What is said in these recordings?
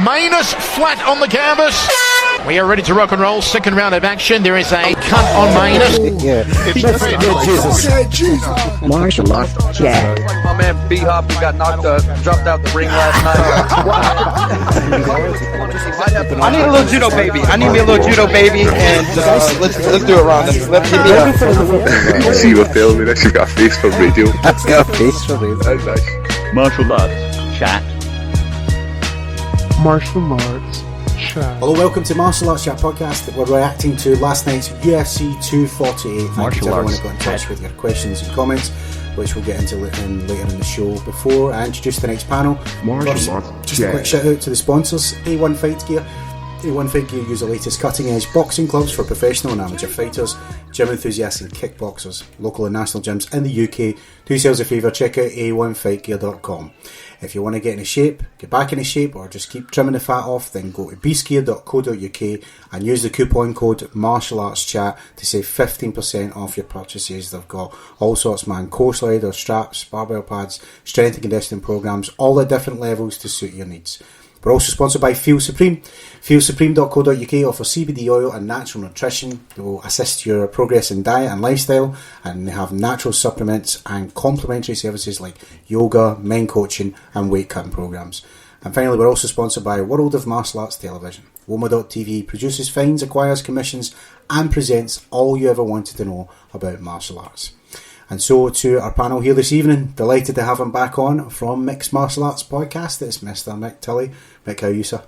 Minus flat on the canvas. We are ready to rock and roll. Second round of action. There is a cut on Minus. Yeah. Jesus. Martial arts chat. My man B-Hop got dropped out the ring last night. I need a little judo baby. I need me a little judo baby, and let's do it, Ron. Let's hit me up. I see you were filming this. You've got a face for radio. I've got a face for radio. That's nice. Martial arts chat. Martial arts chat. Hello, welcome to Martial Arts Chat Podcast. We're reacting to last night's UFC 248. Thank you to everyone who got in touch with your questions and comments, which we'll get into later in the show. Before I introduce the next panel, just a quick shout out to the sponsors, A1 Fight Gear. A1 Fight Gear use the latest cutting edge boxing gloves for professional and amateur fighters, gym enthusiasts and kickboxers, local and national gyms in the UK. Do yourselves a favour, check out a1fightgear.com. If you want to get into shape, get back into shape, or just keep trimming the fat off, then go to beastgear.co.uk and use the coupon code MartialArtsChat to save 15% off your purchases. They've got all sorts, man, core sliders, straps, barbell pads, strength and conditioning programs, all at different levels to suit your needs. We're also sponsored by Feel Supreme. FeelSupreme.co.uk offers CBD oil and natural nutrition. They will assist your progress in diet and lifestyle, and they have natural supplements and complementary services like yoga, men coaching and weight cutting programs. And finally, we're also sponsored by World of Martial Arts Television. Woma.tv produces, finds, acquires, commissions and presents all you ever wanted to know about martial arts. And so to our panel here this evening, delighted to have him back on from Micks Martial Arts Podcast. It's Mr. Mick Tully. Mick, how are you, sir?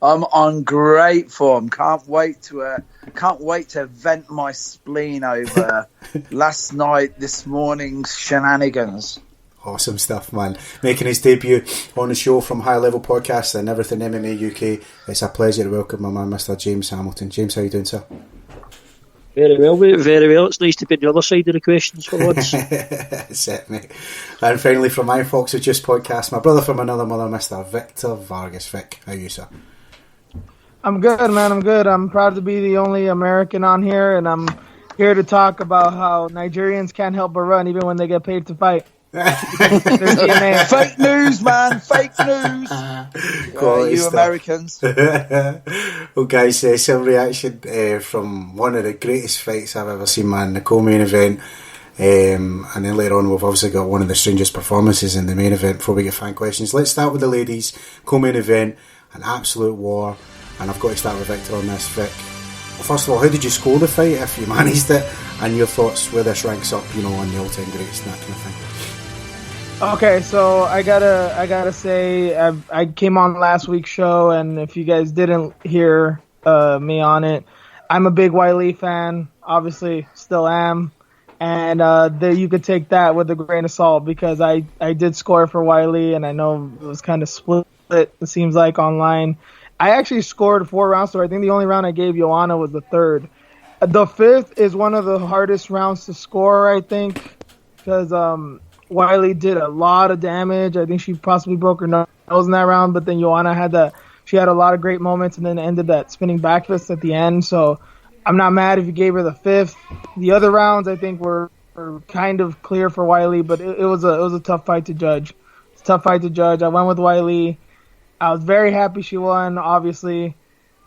I'm on great form. Can't wait to vent my spleen over last night, this morning's shenanigans. Awesome stuff, man. Making his debut on the show from High Level Podcast and Everything MMA UK. It's a pleasure to welcome my man, Mr. James Hamilton. James, how you doing, sir? Very well, mate. Very well. It's nice to be on the other side of the questions for once. That's it, mate. And finally, from iFox of Just Podcast, my brother from another mother, Mr. Victor Vargas. Vic, how are you, sir? I'm good, man. I'm good. I'm proud to be the only American on here, and I'm here to talk about how Nigerians can't help but run even when they get paid to fight. Fake news, man. Fake news. You stuff. Americans. Well, guys, some reaction from one of the greatest fights I've ever seen, man, the co-main event. And then later on, we've obviously got one of the strangest performances in the main event before we get fan questions. Let's start with the ladies. Co-main event, an absolute war. And I've got to start with Victor on this, Vic. Well, first of all, how did you score the fight if you managed it? And your thoughts where this ranks up, on the all-time greats and that kind of thing. Okay, so I gotta say, I came on last week's show, and if you guys didn't hear me on it, I'm a big Wiley fan. Obviously, still am, and you could take that with a grain of salt because I did score for Wiley, and I know it was kind of split. It seems like online. I actually scored 4 rounds, so I think the only round I gave Joanna was the third. The fifth is one of the hardest rounds to score, I think, because Wiley did a lot of damage. I think she possibly broke her nose in that round, but then Joanna had a lot of great moments and then ended that spinning back fist at the end. So I'm not mad if you gave her the fifth. The other rounds I think were kind of clear for Wiley, but it was a tough fight to judge. It's a tough fight to judge. I went with Wiley. I was very happy she won, obviously.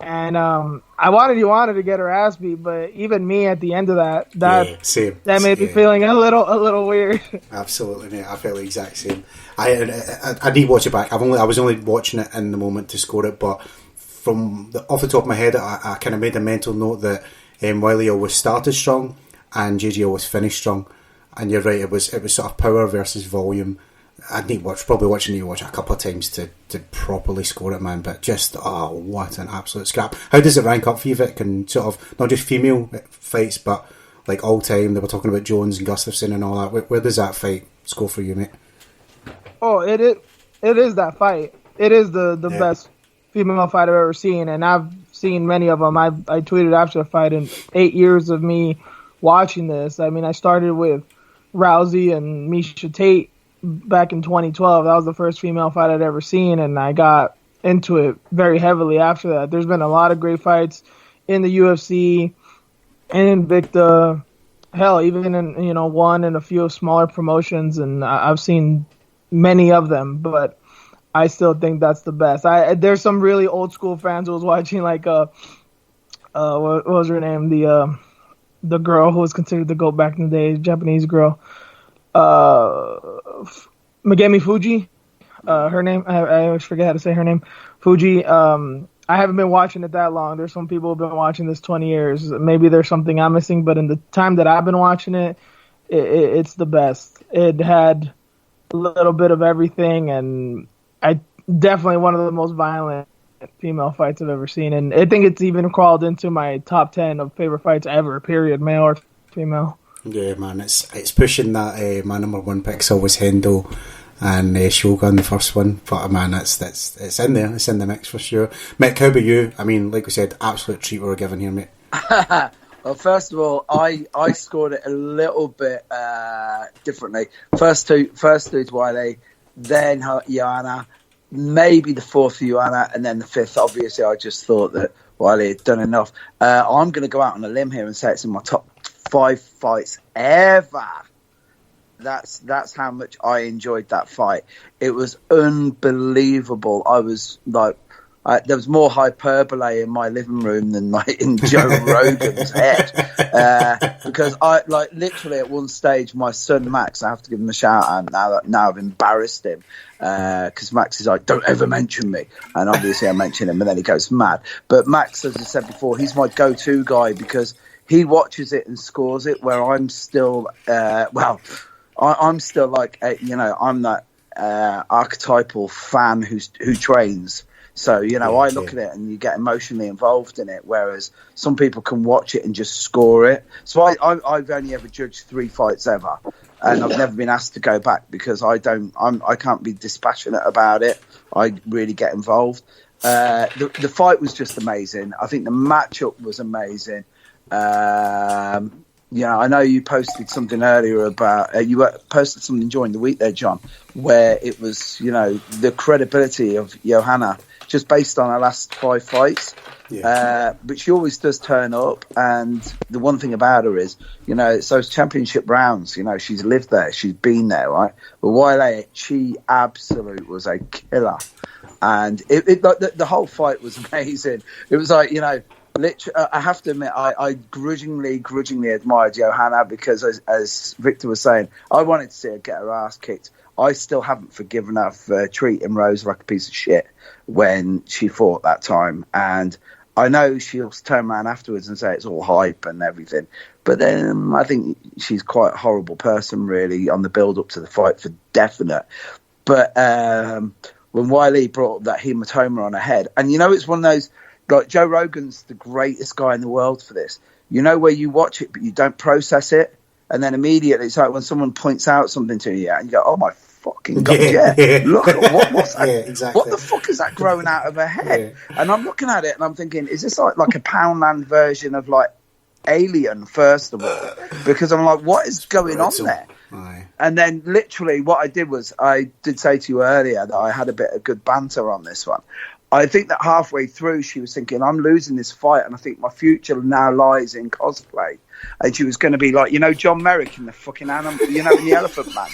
And I wanted Joanna to get her ass beat, but even me at the end of that made me feeling a little weird. Absolutely, mate. I felt the exact same. I need to watch it back. I was only watching it in the moment to score it, but off the top of my head, I kind of made a mental note that Wiley always started strong and JJ always finished strong. And you're right, it was sort of power versus volume. I'd need to watch it a couple of times to properly score it, man. But just, what an absolute scrap. How does it rank up for you, Vic? And sort of, not just female fights, but like all time, they were talking about Jones and Gustafsson and all that. Where does that fight score for you, mate? Oh, it is that fight. It is the best female fight I've ever seen, and I've seen many of them. I tweeted after the fight, in 8 years of me watching this. I mean, I started with Rousey and Miesha Tate back in 2012. That was the first female fight I'd ever seen, and I got into it very heavily after that. There's been a lot of great fights in the UFC and in Invicta. Hell, even in one and a few smaller promotions, and I've seen many of them. But I still think that's the best. There's some really old school fans who was watching like what was her name, the girl who was considered the GOAT back in the day, Japanese girl, Megami Fuji. Her name, I always forget how to say her name. Fuji. I haven't been watching it that long. There's some people who've been watching this 20 years. Maybe there's something I'm missing, but in the time that I've been watching it, it's the best. It had a little bit of everything, and definitely one of the most violent female fights I've ever seen. And I think it's even crawled into my top 10 of favorite fights ever, period, male or female. Yeah, man, it's pushing that. My number one pick's always Hendo and Shogun, the first one. But man, it's in there. It's in the mix for sure. Mick, how about you? I mean, like we said, absolute treat we're giving here, mate. Well, first of all, I scored it a little bit differently. First two to Wiley, then Joanna, maybe the fourth for Joanna, and then the fifth. Obviously, I just thought that Wiley had done enough. I'm going to go out on a limb here and say it's in my top 5 fights ever. That's how much I enjoyed that fight. It was unbelievable. I was like, there was more hyperbole in my living room than like in Joe Rogan's head, because I like literally at one stage my son Max, I have to give him a shout out now I've embarrassed him, because Max is like, don't ever mention me, and obviously I mention him and then he goes mad. But Max, as I said before, he's my go-to guy because he watches it and scores it, where I'm still I'm still like I'm that archetypal fan who trains. So, I look at it and you get emotionally involved in it, whereas some people can watch it and just score it. So I've only ever judged 3 fights ever, and I've never been asked to go back because I can't be dispassionate about it. I really get involved. The fight was just amazing. I think the matchup was amazing. I know you posted something earlier about posted something during the week there, John, where it was the credibility of Johanna just based on her last 5 fights. Yeah. But she always does turn up, and the one thing about her is, it's those championship rounds. She's lived there, she's been there, right? But Wiley, she absolute was a killer, and the whole fight was amazing. It was like literally, I have to admit, I grudgingly admired Johanna because, as Victor was saying, I wanted to see her get her ass kicked. I still haven't forgiven her for treating Rose like a piece of shit when she fought that time. And I know she'll turn around afterwards and say it's all hype and everything. But then I think she's quite a horrible person, really, on the build-up to the fight for definite. But when Wiley brought up that hematoma on her head, and it's one of those, like, Joe Rogan's the greatest guy in the world for this. Where you watch it, but you don't process it. And then immediately, it's like when someone points out something to you, and you go, oh my fucking God, yeah. Look at what's that? Yeah, exactly. What the fuck is that growing out of her head? Yeah. And I'm looking at it and I'm thinking, is this like a Poundland version of like Alien, first of all? Because I'm like, what is going on there? Aye. And then literally what I did was, I did say to you earlier that I had a bit of good banter on this one. I think that halfway through she was thinking, I'm losing this fight and I think my future now lies in cosplay. And she was going to be like, John Merrick in the fucking animal, in the Elephant Man.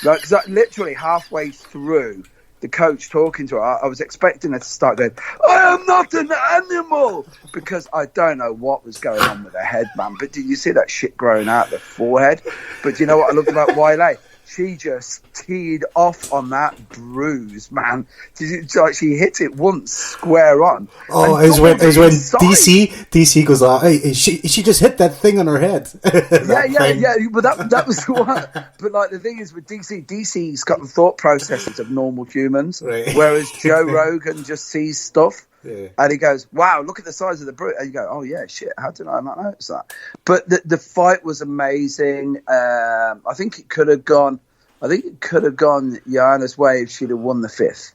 Like, 'cause literally halfway through the coach talking to her, I was expecting her to start going, I am not an animal, because I don't know what was going on with her head, man. But did you see that shit growing out the forehead? But do you know what I loved about Wiley? She just teed off on that bruise, man. She hit it once square on. Oh, it was when DC goes like, hey, she just hit that thing on her head. yeah. But that was the one. But like the thing is with DC's got the thought processes of normal humans, right. Whereas Joe Rogan just sees stuff. Yeah. And he goes, wow, look at the size of the brute. And you go, oh yeah, shit, how did I not notice that? But the fight was amazing. I think it could have gone Joanna's way if she'd have won the 5th.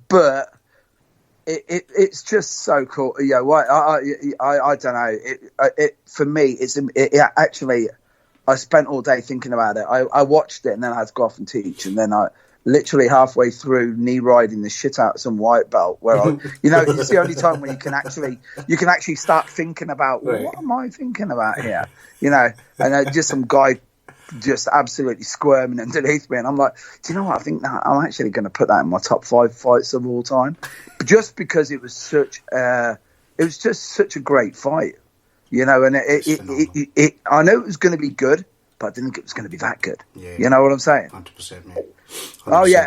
But it's just so cool. Yeah, I don't know. It for me, actually, I spent all day thinking about it. I watched it and then I had to go off and teach, and then I literally halfway through knee riding the shit out of some white belt where it's the only time when you can actually start thinking about, well, what am I thinking about here? And just some guy just absolutely squirming underneath me. And I'm like, do you know what? I think that I'm actually going to put that in my top 5 fights of all time, just because it was just such a great fight, you know. And I know it was going to be good, but I didn't think it was going to be that good. Yeah. You know what I'm saying? 100%, mate. 100%. Oh yeah,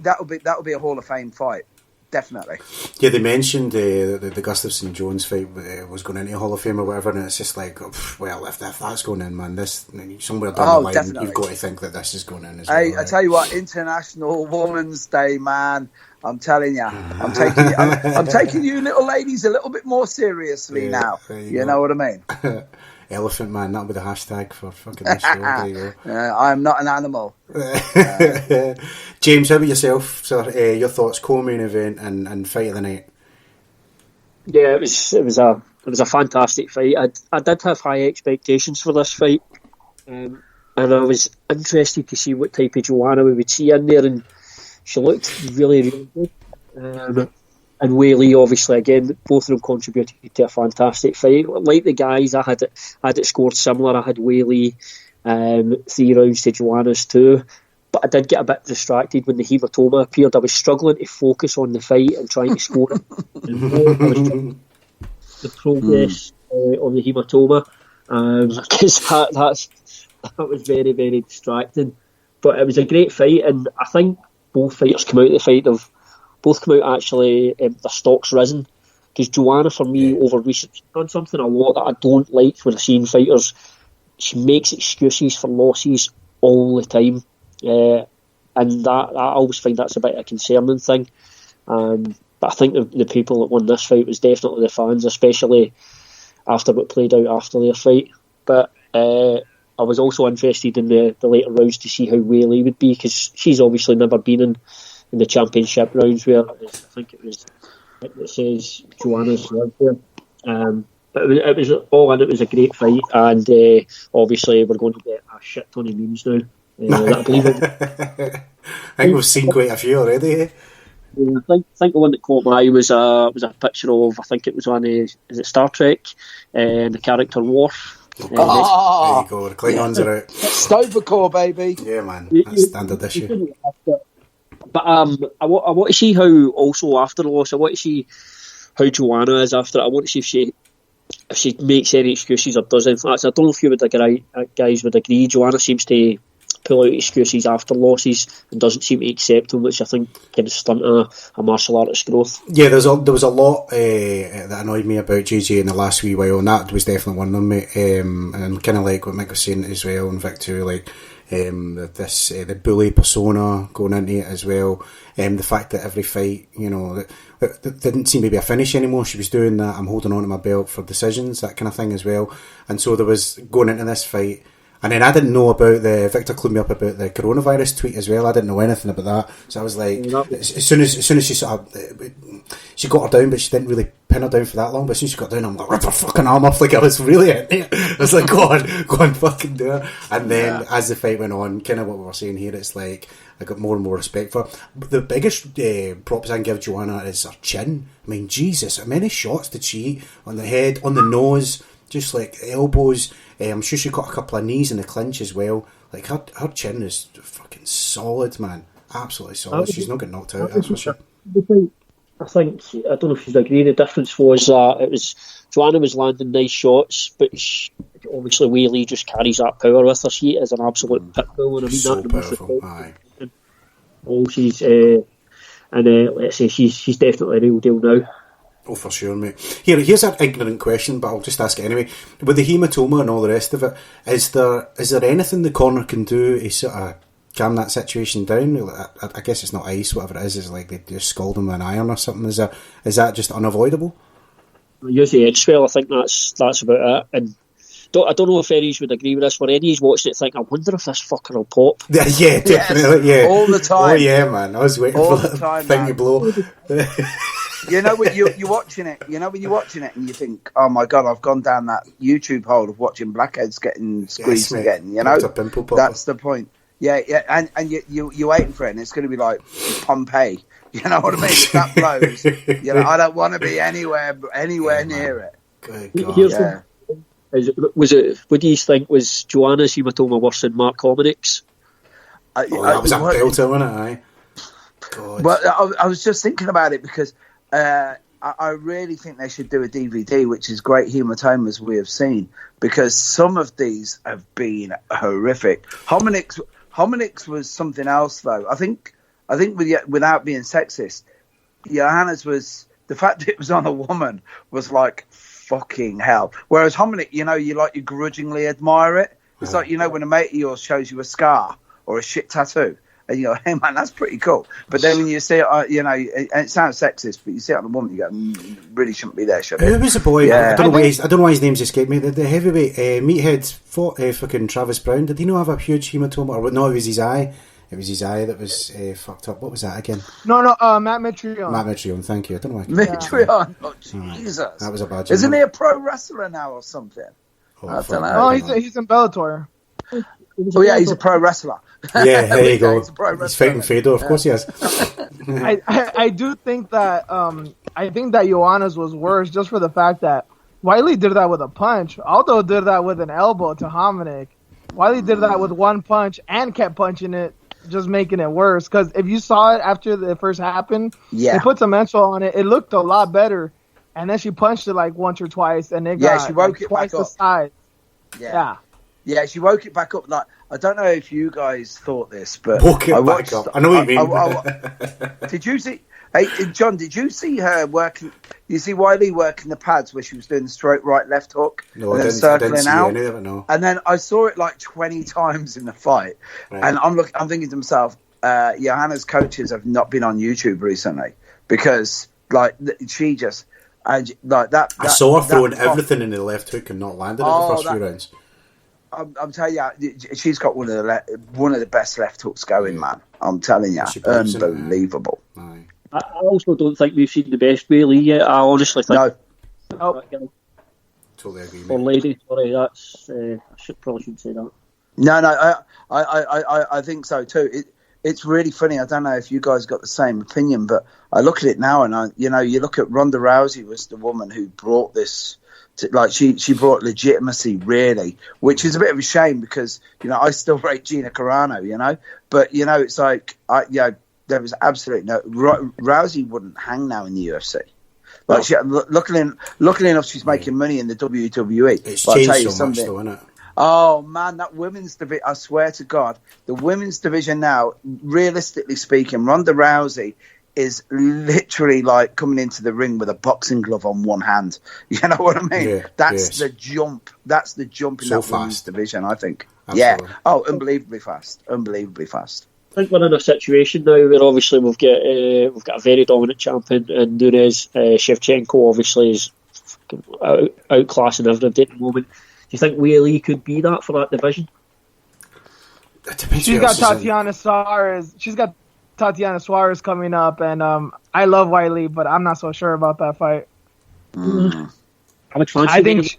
that'll be a Hall of Fame fight. Definitely. Yeah, they mentioned the Gustafsson-Jones fight was going into Hall of Fame or whatever, and it's just like, well, if that's going in, man, this somewhere down the line, definitely. You've got to think that this is going in as well. Hey, right? I tell you what, International Women's Day, man, I'm telling you, I'm taking you little ladies a little bit more seriously now. You know what I mean? Elephant Man, that'll be the hashtag for fucking this show. There you go. I'm not an animal. James, how about yourself, sir? Your thoughts, co-main event and fight of the night? Yeah, it was a fantastic fight. I did have high expectations for this fight, and I was interested to see what type of Joanna we would see in there, and she looked really, really good. And Whaley, obviously, again, both of them contributed to a fantastic fight. Like the guys, I had it scored similar. I had Whaley 3 rounds to Joanna's 2. But I did get a bit distracted when the hematoma appeared. I was struggling to focus on the fight and trying to score it. The progress on the hematoma, because that was very, very distracting. But it was a great fight, and I think both fighters come out of the fight. Both come out actually, their stock's risen. Because Joanna, for me, over recent, done something a lot that I don't like when I've seen fighters. She makes excuses for losses all the time. And that I always find that's a bit of a concerning thing. But I think the people that won this fight was definitely the fans, especially after what played out after their fight. But I was also interested in the later rounds to see how Whaley would be, because she's obviously never been in the championship rounds where I think it says Joanna's lived there. But it was all in. It was a great fight, and obviously we're going to get a shit ton of memes now. I believe it. I think we've seen quite a few already. I think the one that caught my eye was a picture of, I think it was on is it Star Trek, and the character Worf. There you go. The Klingons are out. Stovercore, baby. Yeah, man. That's standard issue. But I want to see how, also after the loss, I want to see how Joanna is after it. I want to see if she makes any excuses or doesn't. I don't know if you guys would agree. Joanna seems to pull out excuses after losses and doesn't seem to accept them, which I think can stunt a martial artist's growth. Yeah, there was a lot that annoyed me about JJ in the last wee while, and that was definitely one of them, mate. And kind of like what Mick was saying as well, and Vic too, like the bully persona going into it as well. The fact that every fight, that didn't seem to be a finish anymore. She was doing that, I'm holding on to my belt for decisions, that kind of thing as well. And so there was going into this fight. And then I didn't know about Victor clued me up about the coronavirus tweet as well. I didn't know anything about that. So I was like, as soon as she sort of, she got her down, but she didn't really pin her down for that long. But as soon as she got down, I'm like, rip her fucking arm off. Like, I was really in it. I was like, go on, fucking do it. And then as the fight went on, kind of what we were saying here, it's like, I got more and more respect for her. But the biggest props I can give Joanna is her chin. I mean, Jesus, how many shots did she eat on the head, on the nose, just like elbows? I'm sure she got a couple of knees in the clinch as well. Like, her chin is fucking solid, man. Absolutely solid. She's not getting knocked out, that's for sure. I think, I don't know if you'd agree, the difference was that Joanna was landing nice shots, but obviously Whaley just carries that power with her. She is an absolute pit bull, and I mean so that powerful, aye. She's let's say she's definitely a real deal now. Oh, for sure, mate. Here's an ignorant question, but I'll just ask it anyway. With the hematoma and all the rest of it, is there anything the corner can do to sort of calm that situation down? I guess it's not ice, whatever it is. It's like they just scald them with an iron or something. Is that just unavoidable? Usually edge spell, I think that's about it. And I don't know if Eddie's would agree with this, where Eddie's watched it think, I wonder if this fucker will pop. Yeah, definitely, yeah. All the time. Oh, yeah, man. I was waiting for that thing to blow. You know when you're watching it, when you're watching it and you think, oh my God, I've gone down that YouTube hole of watching blackheads getting squeezed again, That's the point. Yeah, and you're waiting for it, and it's going to be like Pompeii. You know what I mean? If that blows, I don't want to be anywhere near it. Good God. What do you think, was Joanna's hematoma worse than Mark Hominick's? That was a belter, wasn't it? Aye. God. Well, I was just thinking about it because I really think they should do a DVD, which is great hematomas we have seen, because some of these have been horrific. Hominick's was something else, though. I think without being sexist, Johanna's was, the fact that it was on a woman was like fucking hell. Whereas Hominick, you grudgingly admire it. It's like, when a mate of yours shows you a scar or a shit tattoo, and you go, hey man, that's pretty cool. But then when you see it, and it sounds sexist, but you see it on a woman, you go, really shouldn't be there, should it? Who was the boy? Yeah. I don't know why his name's escaped me. The heavyweight meathead fought fucking Travis Brown. Did he not have a huge hematoma? Or no, it was his eye. It was his eye that was fucked up. What was that again? No, Matt Mitrione. Matt Mitrione, thank you. I don't know why. Mitrione, oh Jesus! That was a bad. Isn't he a pro wrestler now or something? I don't know. Oh, he's in Bellator. Oh yeah, he's a pro wrestler. Yeah, there you go. He's fighting Fedor, of course he is. I do think that Joanna's was worse, just for the fact that Wiley did that with a punch. Aldo did that with an elbow to Hominick. Wiley did that with one punch and kept punching it, just making it worse. Because if you saw it after it first happened, they put some Mentrol on it. It looked a lot better. And then she punched it like once or twice, and it got she woke it twice back the up. size. Yeah, she woke it back up. Like, I don't know if you guys thought this, but woke it back up. I know what you mean. Did you see? Hey, John, did you see her working? You see Wiley working the pads where she was doing the straight right left hook, no, and I then didn't, circling I didn't out. see any of it, no. And then I saw it like 20 times in the fight, and I'm thinking to myself, Johanna's coaches have not been on YouTube recently because she just. And like that, I saw her throwing everything in the left hook and not landing it the first few rounds. I'm telling you, she's got one of the best left hooks going, man. I'm telling you, unbelievable. I also don't think we've seen the best Bailey yet. I honestly think. No. Totally agree. Or lady, sorry, that's I probably shouldn't say that. No, I think so too. It's really funny. I don't know if you guys got the same opinion, but I look at it now, and you look at Ronda Rousey was the woman who brought this. She brought legitimacy, really, which is a bit of a shame because I still rate Gina Carano, but it's like there was absolutely no Rousey wouldn't hang now in the UFC. Luckily enough, she's making money in the WWE. It's but changed I'll tell you so much, something. though, isn't it? Oh man, that women's division! I swear to God, the women's division now, realistically speaking, Ronda Rousey is literally like coming into the ring with a boxing glove on one hand. You know what I mean? Yeah, that's the jump. That's the jump in so that women's division, I think. Absolutely. Yeah. Oh, unbelievably fast. I think we're in a situation now where obviously we've got a very dominant champion in Nunes. Shevchenko obviously is outclassing everybody at the moment. Do you think Weili could be that for that division? She's got Tatiana Suarez. She's got Tatiana Suarez coming up, and I love Wiley, but I'm not so sure about that fight. I think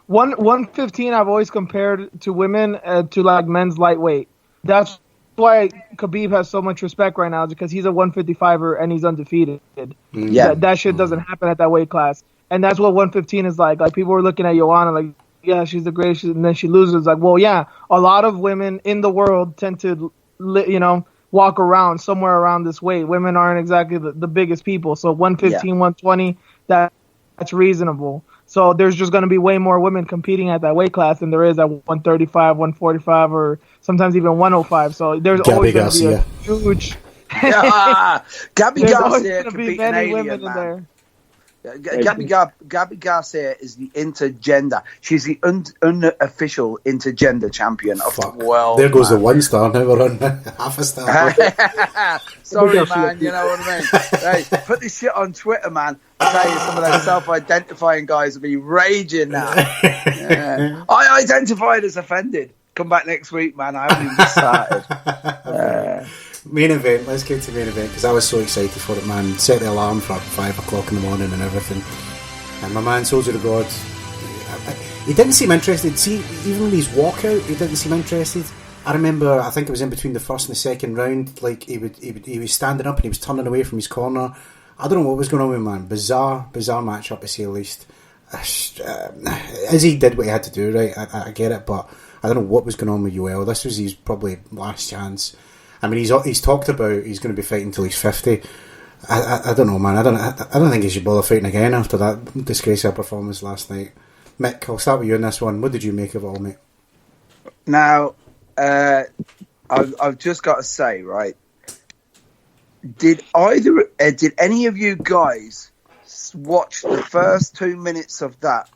115 I've always compared to women to like men's lightweight. That's why Khabib has so much respect right now, because he's a 155er and he's undefeated. Yeah, that shit doesn't happen at that weight class, and that's what 115 is like. Like people were looking at Joanna like, yeah, she's the greatest, and then she loses. Like, well, yeah, a lot of women in the world tend to, walk around somewhere around this weight. Women aren't exactly the biggest people, so 115, 120, that's reasonable. So there's just going to be way more women competing at that weight class than there is at 135, 145, or sometimes even 105. So there's always going to be a huge. Gabby Garcia could be many women in there. Gabby Garcia is the intergender. She's the unofficial intergender champion of the world. There goes the 1 star. Now we're on half a star. Sorry, man. You know what I mean? Hey, put this shit on Twitter, man. I tell you, some of those self-identifying guys will be raging now. Yeah. I identified as offended. Come back next week, man. I haven't even started. Main event, let's get to main event, because I was so excited for it, man. Set the alarm for 5 o'clock in the morning and everything, and my man, Soldier of God, he didn't seem interested. See, even when he's walkout, he didn't seem interested. I remember, I think it was in between the first and the second round, like he was standing up and he was turning away from his corner. I don't know what was going on with him, man. Bizarre matchup to say the least. Izzy did what he had to do, right? I get it, but I don't know what was going on with Yoel. This was his probably last chance. I mean, he's talked about he's going to be fighting until he's 50. I don't know, man. I don't think he should bother fighting again after that disgraceful performance last night. Mick, I'll start with you on this one. What did you make of it all, mate? Now, I've just got to say, right? Did any of you guys watch the first 2 minutes of that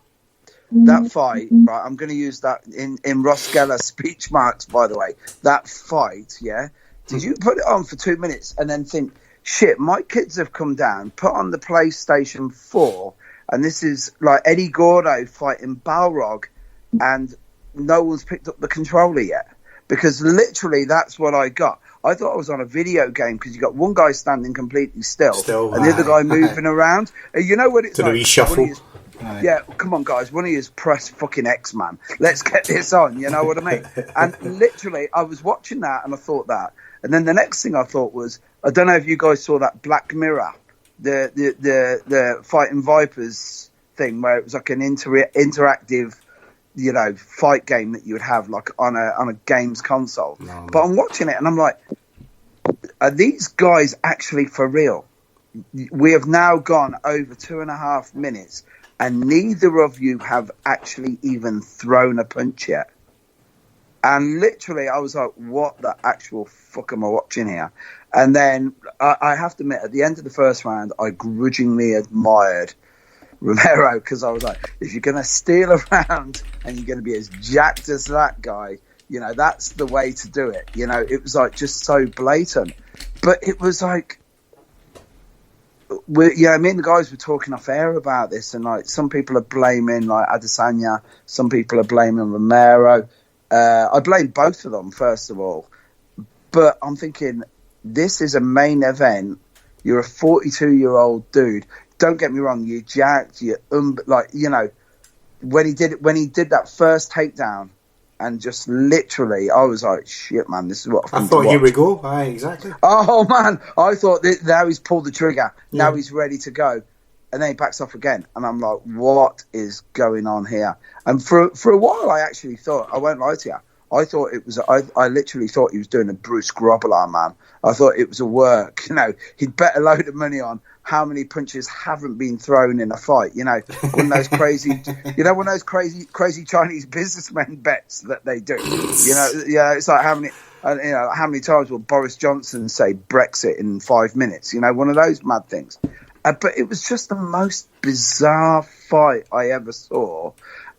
fight? Right, I'm going to use that in Ross Geller's speech marks, by the way. That fight, yeah. Did you put it on for 2 minutes and then think, shit, my kids have come down, put on the PlayStation 4, and this is like Eddie Gordo fighting Balrog, and no one's picked up the controller yet? Because literally that's what I got. I thought I was on a video game because you got one guy standing completely still and the other guy moving around. You know what it's like? Reshuffle. Yeah, come on, guys. One of you press fucking X, man. Let's get this on. You know what I mean? And literally, I was watching that and I thought that. And then the next thing I thought was, I don't know if you guys saw that Black Mirror, the Fighting Vipers thing, where it was like an interactive, you know, fight game that you would have like on a games console. No. But I'm watching it and I'm like, are these guys actually for real? We have now gone over 2.5 minutes and neither of you have actually even thrown a punch yet. And literally I was like, what the actual fuck am I watching here? And then I have to admit, at the end of the first round, I grudgingly admired Romero, because I was like, if you're going to steal a round and you're going to be as jacked as that guy, you know, that's the way to do it. You know, it was like just so blatant. But it was like, me and the guys were talking off air about this, and like some people are blaming like Adesanya, some people are blaming Romero. I blame both of them, first of all. But I'm thinking, this is a main event. You're a 42-year-old dude. Don't get me wrong, you're jacked, you're like, you know, when he did that first takedown, and just literally, I was like, shit, man, this is what I thought. Here we go. Aye, exactly. Oh man, I thought now he's pulled the trigger. Yeah. Now he's ready to go, and then he backs off again, and I'm like, what is going on here? And for a while, I actually thought, I won't lie to you, I thought it was. I literally thought he was doing a Bruce Grobbelaar, man. I thought it was a work. You know, he'd bet a load of money on how many punches haven't been thrown in a fight. You know, one of those crazy, crazy Chinese businessmen bets that they do. You know, yeah, it's like how many times will Boris Johnson say Brexit in 5 minutes? You know, one of those mad things. But it was just the most bizarre fight I ever saw.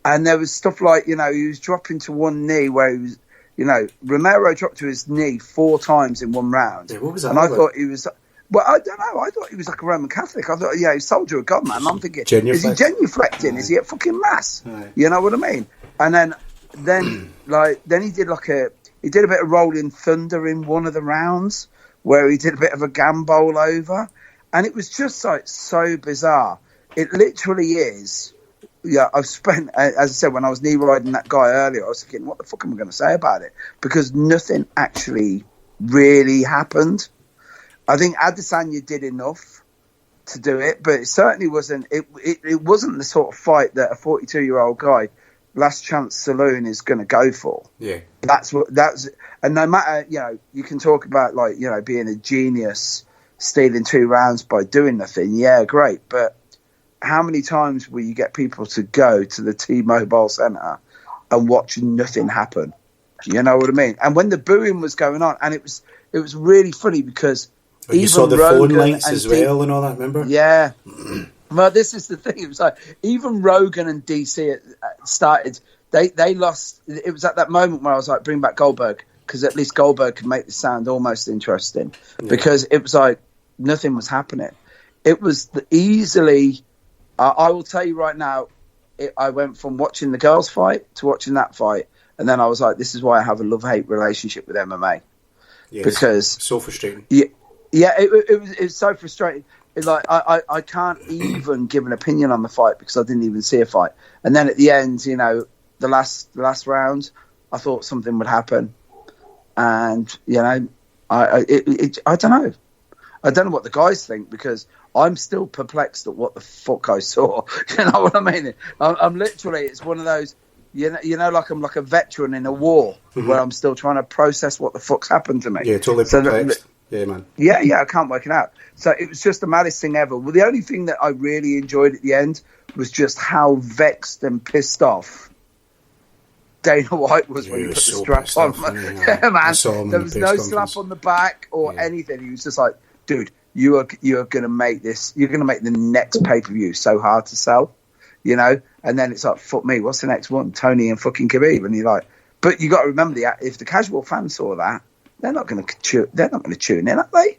And there was stuff like, you know, he was dropping to one knee where he was, you know, Romero dropped to his knee 4 times in one round. Yeah, what was that? And I thought he was, well, I don't know. I thought he was like a Roman Catholic. I thought, yeah, he's soldier of God, man. I'm thinking, is he genuflecting? Is he at fucking mass? Right. You know what I mean? And then he did a bit of Rolling Thunder in one of the rounds where he did a bit of a gamble over. And it was just like so bizarre. It literally is. Yeah, I've spent, as I said, when I was knee riding that guy earlier, I was thinking, what the fuck am I going to say about it? Because nothing actually really happened. I think Adesanya did enough to do it, but it certainly wasn't. It wasn't the sort of fight that a 42-year-old guy, last chance saloon, is going to go for. Yeah, that's. And no matter, you know, you can talk about like, you know, being a genius, stealing 2 rounds by doing nothing. Yeah, great, but how many times will you get people to go to the T-Mobile Centre and watch nothing happen? You know what I mean? And when the booing was going on, and it was really funny because you saw the phone lights as well and all that, remember? Yeah. Well, this is the thing. It was like even Rogan and DC started. They lost. It was at that moment where I was like, bring back Goldberg, because at least Goldberg could make the sound almost interesting. Yeah. Because it was like nothing was happening. It was easily. I will tell you right now, I went from watching the girls fight to watching that fight, and then I was like, this is why I have a love-hate relationship with MMA. Yes, because so frustrating. Yeah, it was so frustrating. It's like I can't even give an opinion on the fight because I didn't even see a fight. And then at the end, you know, the last round, I thought something would happen, and you know, I don't know. I don't know what the guys think, because I'm still perplexed at what the fuck I saw. You know what I mean? I'm literally, it's one of those, like I'm like a veteran in a war where I'm still trying to process what the fuck's happened to me. Yeah, totally perplexed. Yeah, man. Yeah, I can't work it out. So it was just the maddest thing ever. Well, the only thing that I really enjoyed at the end was just how vexed and pissed off Dana White was when he put the strap on. Yeah, man. There was no slap on the back or anything. He was just like, dude, you are going to make this, you're going to make the next pay-per-view so hard to sell, you know? And then it's like, fuck me, what's the next one? Tony and fucking Khabib. And you're like, but you got to remember, if the casual fans saw that, they're not going to tune in, are they?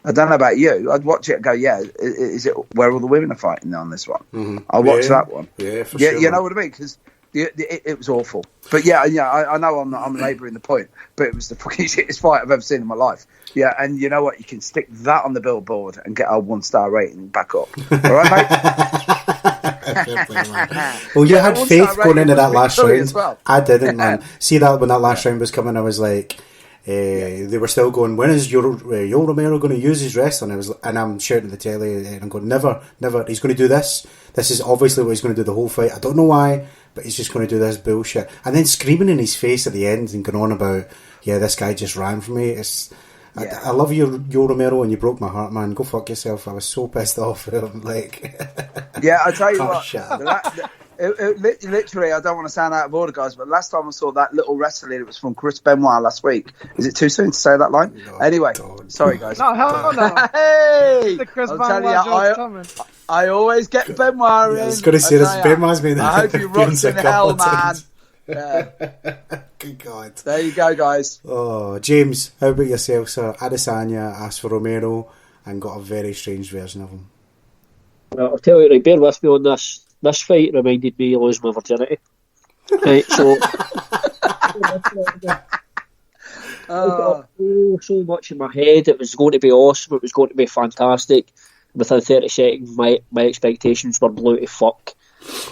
I don't know about you. I'd watch it and go, yeah, is it where all the women are fighting on this one? Mm-hmm. I'll watch that one. Yeah, for sure. You know what I mean? Because it was awful. But I know I'm labouring the point, but it was the fucking shittest fight I've ever seen in my life. Yeah, and you know what? You can stick that on the billboard and get our 1-star rating back up. All right, mate? Well, you had faith going into that last round. Well. I didn't, man. See that when that last round was coming, I was like, they were still going, when is Yoel Romero going to use his wrestling? And I'm shouting at the telly, and I'm going, never. He's going to do this. This is obviously what he's going to do the whole fight. I don't know why, but he's just going to do this bullshit. And then screaming in his face at the end and going on about, this guy just ran for me. I love you, Yoel Romero, and you broke my heart, man. Go fuck yourself. I was so pissed off. Like, I tell you what. Literally, I don't want to sound out of order, guys, but last time I saw that little wrestling, it was from Chris Benoit last week. Is it too soon to say that line? No, anyway, sorry, guys. No, hell no. Hey! The Chris Benoit joke's coming. I always get Benoit in. I was going to say this. Benoit's been I hope you rocked in hell, man. Good God. There you go, guys. Oh, James, how about yourself, sir? Adesanya asked for Romero and got a very strange version of him. Well, I'll tell you, right, bear with me on this. This fight reminded me of losing my virginity. Right, so so much in my head. It was going to be awesome. It was going to be fantastic. Within 30 seconds, my expectations were blown to fuck.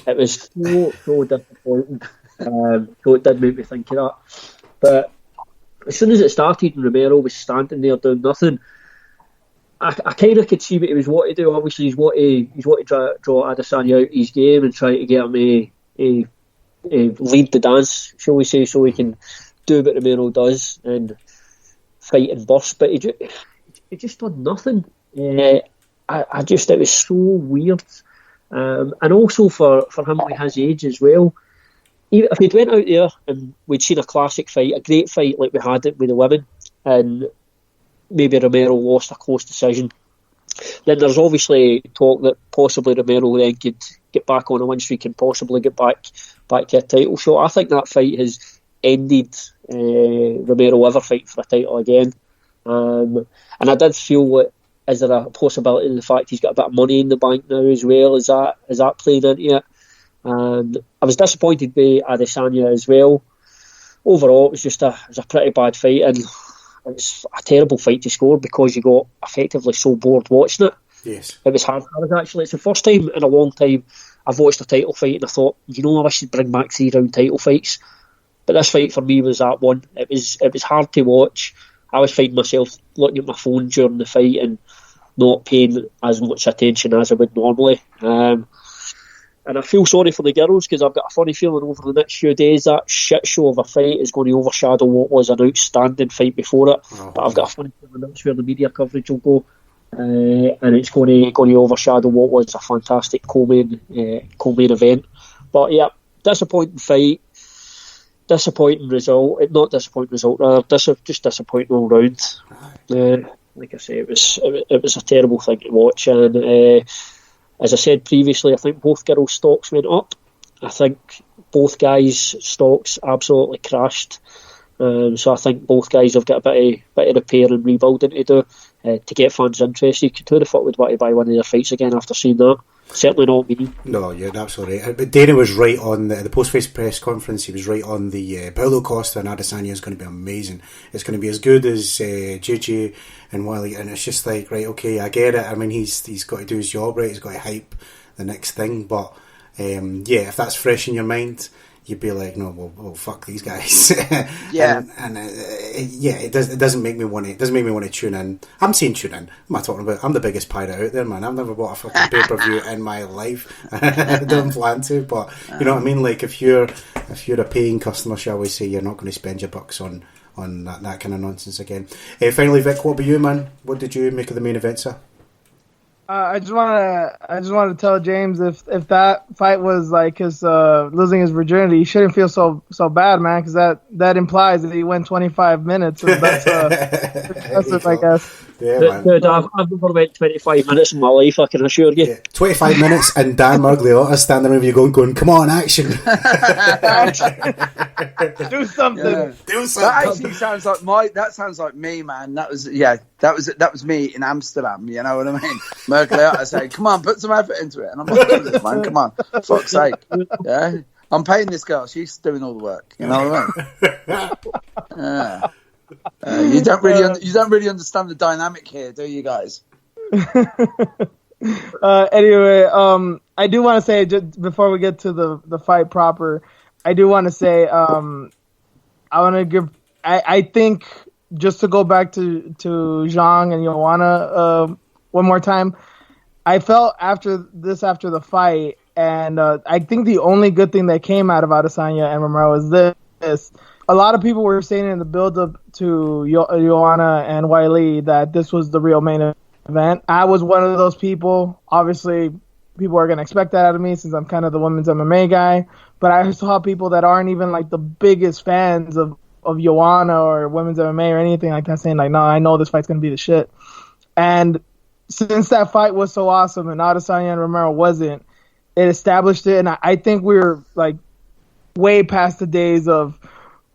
It was so disappointing. So it did make me think of that. But as soon as it started and Romero was standing there doing nothing, I kind of could see what he was wanting to do. Obviously, he's wanting to try to draw Adesanya out his game and try to get him a lead the dance, shall we say, so he can do what Romero does and fight and burst. But he just done nothing. It was so weird. And also for him with his age as well, even if he'd went out there and we'd seen a classic fight, a great fight like we had it with the women, and maybe Romero lost a close decision, then there's obviously talk that possibly Romero then could get back on a win streak and possibly get back to a title shot. I think that fight has ended Romero ever fighting for a title again. And I did feel that, is there a possibility in the fact he's got a bit of money in the bank now as well? Is that playing into it? And I was disappointed by Adesanya as well. Overall, it was a pretty bad fight, and it was a terrible fight to score because you got effectively so bored watching it. Yes. It was hard actually. It's the first time in a long time I've watched a title fight and I thought, I should bring back 3-round title fights. But this fight for me was that one. It was hard to watch. I was finding myself looking at my phone during the fight and not paying as much attention as I would normally. And I feel sorry for the girls because I've got a funny feeling over the next few days that shit show of a fight is going to overshadow what was an outstanding fight before it. But I've got a funny feeling that's where the media coverage will go, and it's going to overshadow what was a fantastic co-main event. But yeah, disappointing fight, disappointing result. Not disappointing result, just disappointing all round. Like I say, it was a terrible thing to watch, and as I said previously, I think both girls' stocks went up. I think both guys' stocks absolutely crashed. So I think both guys have got a bit of repair and rebuilding to do to get fans interested. Who the fuck would want to buy one of their fights again after seeing that? Certainly not me. No, you're absolutely right. But Dana was right on the post-fight press conference. He was right on the Paulo Costa and Adesanya is going to be amazing. It's going to be as good as JJ and Wiley. And it's just like, right, okay, I get it. I mean, he's got to do his job right. He's got to hype the next thing. But if that's fresh in your mind, you'd be like, no, well fuck these guys. Yeah. It doesn't make me want to. It doesn't make me want to tune in. I'm saying tune in. What am I talking about? I'm the biggest pirate out there, man. I've never bought a fucking pay-per-view in my life. I don't plan to, but you know what I mean. Like if you're a paying customer, shall we say, you're not going to spend your bucks on that kind of nonsense again. Finally, Vic, what about you, man? What did you make of the main event, sir? I just want to tell James if that fight was like his losing his virginity, he shouldn't feel so bad, man, because that implies that he went 25 minutes. And that's impressive, I guess. Yeah, man. Dude, I've never went 25 minutes in my life, I can assure you. Yeah. 25 minutes and Dan Margliotta standing over you going, come on, action. Do something. Yeah. Do something. That actually sounds like me, man. That was me in Amsterdam. You know what I mean? Margliotta saying, "Come on, put some effort into it," and I'm like, "Do this, man. Come on, fuck's sake." Yeah, I'm paying this girl. She's doing all the work. You know what I mean? Yeah. You don't really understand the dynamic here, do you guys? Anyway, I do want to say, just before we get to the fight proper, I do want to say, I think, just to go back to Zhang and Joanna one more time, I felt after the fight, and I think the only good thing that came out of Adesanya and Romero is this. A lot of people were saying in the build-up to Joanna and Wiley that this was the real main event. I was one of those people. Obviously, people are going to expect that out of me since I'm kind of the women's MMA guy. But I saw people that aren't even like the biggest fans of Joanna or women's MMA or anything like that saying like, no, I know this fight's going to be the shit. And since that fight was so awesome and Adesanya and Romero wasn't, it established it. And I think we're like way past the days of,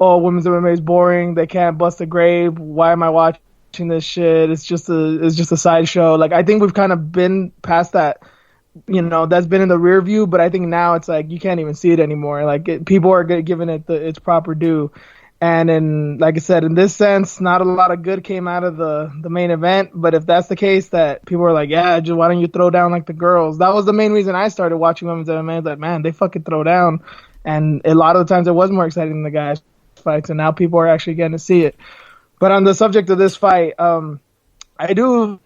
oh, women's MMA is boring. They can't bust a grave. Why am I watching this shit? It's just a sideshow. Like, I think we've kind of been past that. You know, that's been in the rear view. But I think now it's like you can't even see it anymore. Like, people are giving it its proper due. And like I said, in this sense, not a lot of good came out of the main event. But if that's the case, that people are like, yeah, just why don't you throw down like the girls? That was the main reason I started watching women's MMA. Like, man, they fucking throw down. And a lot of the times it was more exciting than the guys' fights, and now people are actually getting to see it. But on the subject of this fight, I do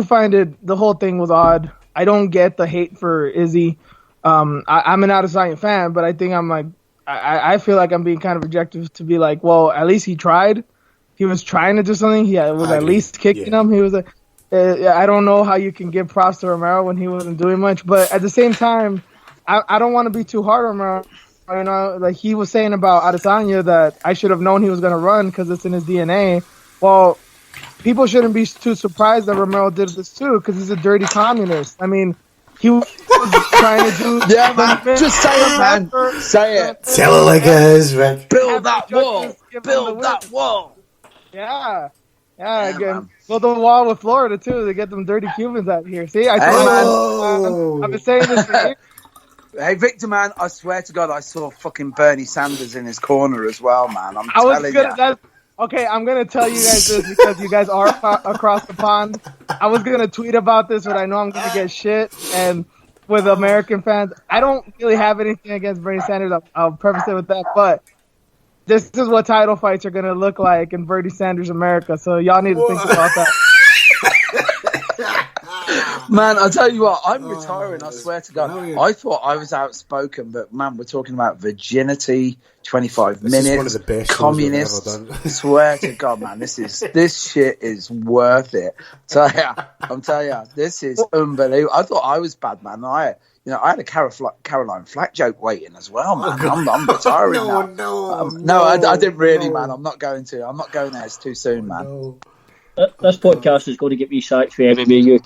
find the whole thing was odd. I don't get the hate for Izzy. I'm an Adesanya fan, but I think I feel like I'm being kind of objective to be like, well, at least he tried. He was trying to do something. He was at least kicking him. He was I don't know how you can give props to Romero when he wasn't doing much, but at the same time, I don't want to be too hard on Romero. You know, like he was saying about Adesanya that I should have known he was going to run because it's in his DNA. Well, people shouldn't be too surprised that Romero did this too because he's a dirty communist. I mean, he was trying to do... Yeah, man. Just say it, man. Say it. Tell it like it is, Rick. Build that wall. Build that wall. Yeah. Yeah, again. Build a wall with Florida, too, to get them dirty Cubans out here. See, I've been saying this for years. Hey, Victor, man, I swear to God, I saw fucking Bernie Sanders in his corner as well, man. I'm telling you. Okay, I'm going to tell you guys this because you guys are across the pond. I was going to tweet about this, but I know I'm going to get shit. And with American fans, I don't really have anything against Bernie Sanders. I'll preface it with that. But this is what title fights are going to look like in Bernie Sanders America. So y'all need to think about that. Man, I'll tell you what, I'm retiring, I swear to God. I thought I was outspoken, but man, we're talking about virginity, 25 minutes, is one of the best communists. Swear to God, man, this shit is worth it. I'm telling you, this is unbelievable. I thought I was bad, man. I had a Caroline Flack joke waiting as well, man. I'm retiring now. No, I didn't really, man. I'm not going to. I'm not going there. It's too soon, man. No. This podcast is going to get me sacked for MMA UK.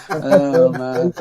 Oh, man.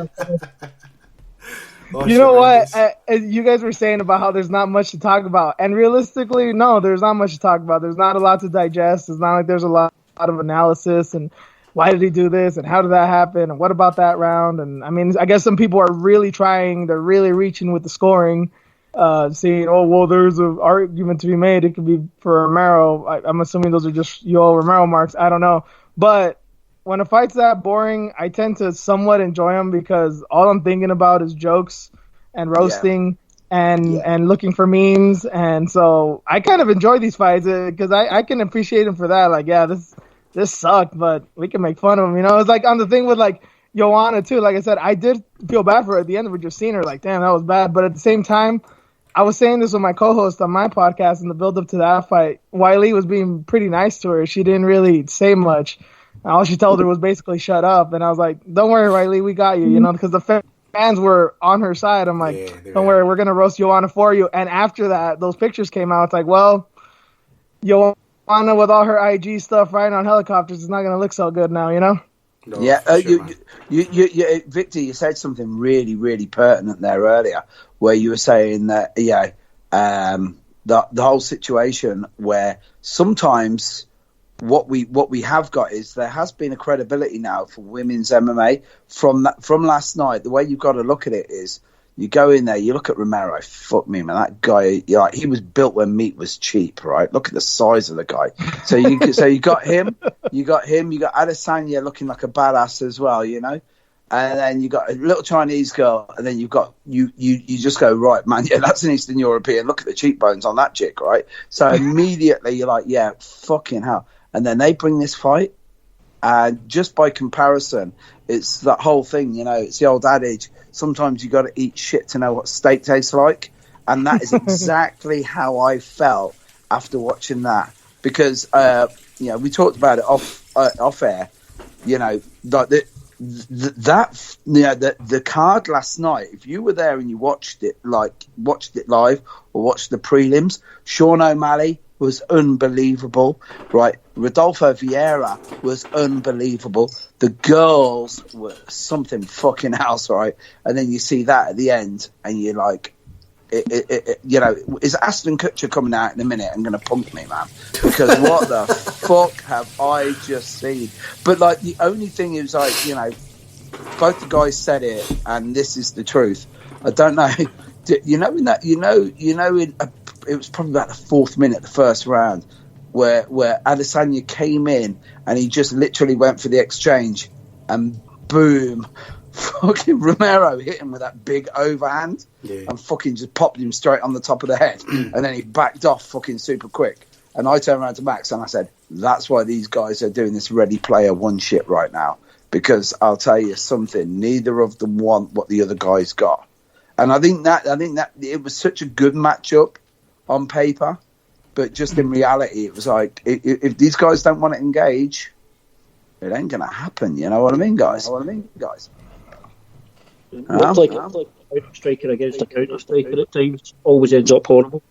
You know what? You guys were saying about how there's not much to talk about. And realistically, no, there's not much to talk about. There's not a lot to digest. It's not like there's a lot of analysis and why did he do this and how did that happen and what about that round. And I mean, I guess some people are really trying. They're really reaching with the scoring. Saying, oh, well, there's an argument to be made. It could be for Romero. I'm assuming those are just Yoel Romero marks. I don't know. But when a fight's that boring, I tend to somewhat enjoy them because all I'm thinking about is jokes and roasting and looking for memes. And so I kind of enjoy these fights because I can appreciate him for that. Like, yeah, this sucked, but we can make fun of him. You know, it's like on the thing with like Joanna too. Like I said, I did feel bad for her at the end of it, just seeing her. Like, damn, that was bad. But at the same time, I was saying this with my co-host on my podcast in the build-up to that fight. Wiley was being pretty nice to her. She didn't really say much. All she told her was basically shut up. And I was like, don't worry, Wiley, we got you, you know, because the fans were on her side. I'm like, don't worry, we're going to roast Joanna for you. And after that, those pictures came out. It's like, well, Joanna with all her IG stuff riding on helicopters is not going to look so good now, you know? No, yeah, you, Victor, you said something really, really pertinent there earlier, where you were saying that the whole situation where sometimes what we have got is there has been a credibility now for women's MMA from last night. The way you've got to look at it is you go in there, you look at Romero. Fuck me, man, that guy. He was built when meat was cheap, right? Look at the size of the guy. So you got him, you got Adesanya looking like a badass as well, you know. And then you got a little Chinese girl, and then you've got you just go, right, man, yeah, that's an Eastern European. Look at the cheekbones on that chick, right? So immediately you're like, yeah, fucking hell. And then they bring this fight, and just by comparison, it's that whole thing, you know, it's the old adage, sometimes you got to eat shit to know what steak tastes like. And that is exactly how I felt after watching that. Because, we talked about it off air, you know, like the card last night, if you were there and you watched it live or watched the prelims, Sean O'Malley was unbelievable, right? Rodolfo Vieira was unbelievable. The girls were something fucking else, right? And then you see that at the end, and you're like, is Aston Kutcher coming out in a minute and going to punk me, man? Because what the fuck have I just seen? But like, the only thing is, like, you know, both the guys said it, and this is the truth. I don't know, it was probably about the 4th minute, the first round, where Adesanya came in and he just literally went for the exchange, and boom, fucking Romero hit him with that big overhand and fucking just popped him straight on the top of the head, and then he backed off fucking super quick. And I turned around to Max and I said, that's why these guys are doing this Ready Player One shit right now, because I'll tell you something, neither of them want what the other guys got. And I think that it was such a good matchup on paper, but just in reality, it was like, if these guys don't want to engage, it ain't going to happen. You know what I mean, guys? It looks like a striker against a counter striker at times. Always ends up horrible.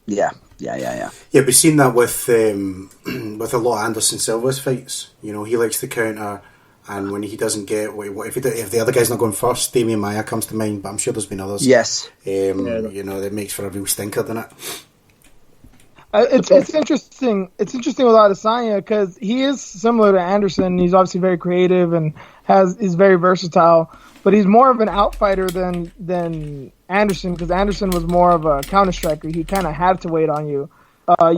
Yeah, we've seen that with a lot of Anderson Silva's fights. You know, he likes the counter, and when he doesn't get if the other guy's not going first, Damian Maia comes to mind, but I'm sure there's been others. Yes, you know, that makes for a real stinker, doesn't it? It's interesting. It's interesting with Adesanya because he is similar to Anderson. He's obviously very creative and is very versatile, but he's more of an outfighter than Anderson, because Anderson was more of a counter striker. He kind of had to wait on you.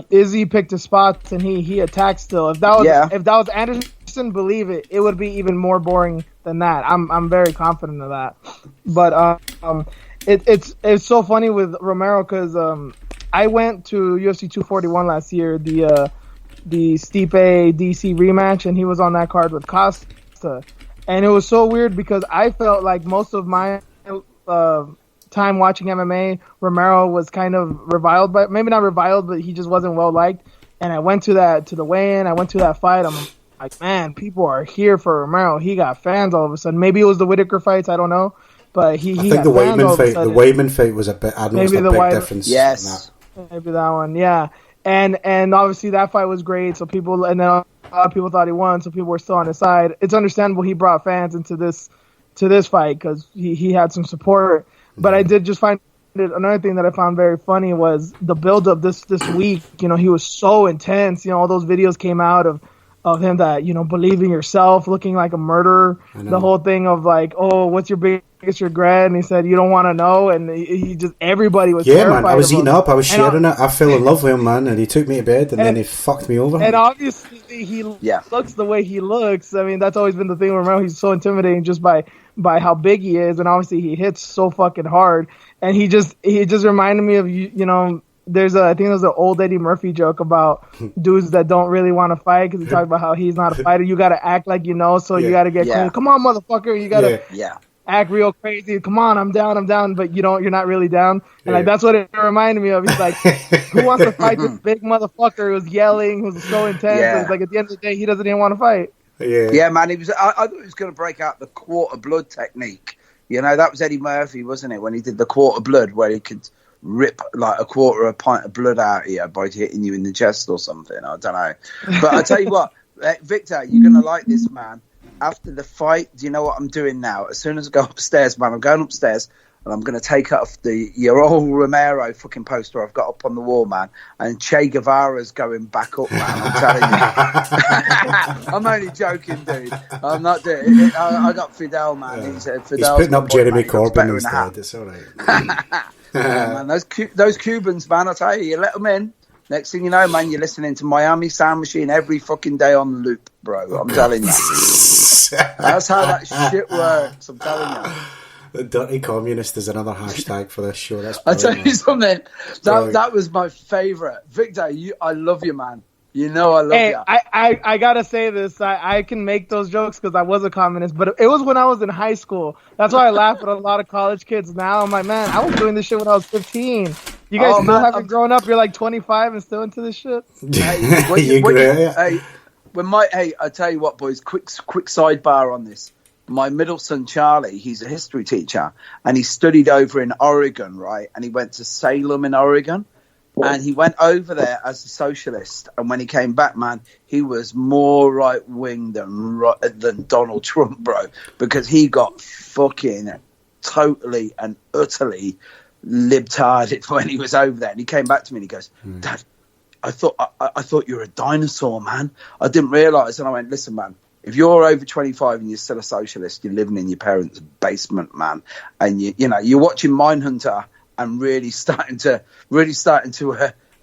Izzy picked his spots and he attacked still. If that was Anderson, believe it, it would be even more boring than that. I'm very confident of that. But it's so funny with Romero because I went to UFC 241 last year, the Stipe DC rematch, and he was on that card with Costa. And it was so weird because I felt like most of my time watching MMA, Romero was kind of reviled, but maybe not reviled, but he just wasn't well liked. And I went to the weigh-in, I went to that fight. I'm like, man, people are here for Romero. He got fans all of a sudden. Maybe it was the Whitaker fights, I don't know. But I think the Weidman fight was a bit. I noticed a big difference. Yes, maybe that one. Yeah, and obviously that fight was great. So people, and then a lot of people thought he won, so people were still on his side. It's understandable he brought fans into this fight because he had some support. But I did just find another thing that I found very funny was the build up this week. You know, he was so intense. You know, all those videos came out of him that, you know, believing yourself, looking like a murderer. The whole thing of like, oh, what's your biggest regret? And he said, you don't want to know. And he just, everybody was Yeah, terrified man, I was of eating him. up, I was sharing it. I fell in love with him, man, and he took me to bed, and then he fucked me over. And obviously he looks the way he looks. I mean, that's always been the thing. Remember, he's so intimidating just by how big he is, and obviously he hits so fucking hard. And he just reminded me of, you know, I think there's an old Eddie Murphy joke about dudes that don't really want to fight because he talked about how he's not a fighter. You got to act like you know, so you got to get cool. Come on, motherfucker. You got to act real crazy. Come on, I'm down, but you're not really down. And like that's what it reminded me of. He's like, who wants to fight this big motherfucker who's yelling, who's so intense? Yeah. It's like at the end of the day, he doesn't even want to fight. Yeah, man. I thought he was going to break out the quarter blood technique. You know, that was Eddie Murphy, wasn't it? When he did the quarter blood, where he could rip like a quarter of a pint of blood out of you by hitting you in the chest or something. I don't know. But I tell you what, Victor, you're going to like this, man. After the fight, do you know what I'm doing now? As soon as I go upstairs, man, I'm going upstairs and I'm going to take off your old Romero fucking poster I've got up on the wall, man. And Che Guevara's going back up, man. I'm telling you. I'm only joking, dude. I'm not doing it. I got Fidel, man. He's putting up Jeremy Corbyn instead. It's all right. Man, those Cubans, man, I tell you let them in. Next thing you know, man, you're listening to Miami Sound Machine every fucking day on loop, bro. I'm telling you. That's how that shit works. I'm telling you. The dirty communist is another hashtag for this show. That's I'll tell you something. That was my favourite. Victor, I love you, man. You know I love you. I gotta say this. I can make those jokes because I was a communist, but it was when I was in high school. That's why I laugh at a lot of college kids now. I'm like, man, I was doing this shit when I was 15. You guys still haven't grown up. You're like 25 and still into this shit. I tell you what, boys. Quick sidebar on this. My middle son Charlie, he's a history teacher, and he studied over in Oregon, right? And he went to Salem in Oregon. And he went over there as a socialist, and when he came back, man, he was more right wing than Donald Trump, bro, because he got fucking totally and utterly libtarded when he was over there. And he came back to me and he goes, "Dad, I thought you were a dinosaur, man. I didn't realise." And I went, "Listen, man, if you're over 25 and you're still a socialist, you're living in your parents' basement, man, and you're watching Mindhunter." And really starting to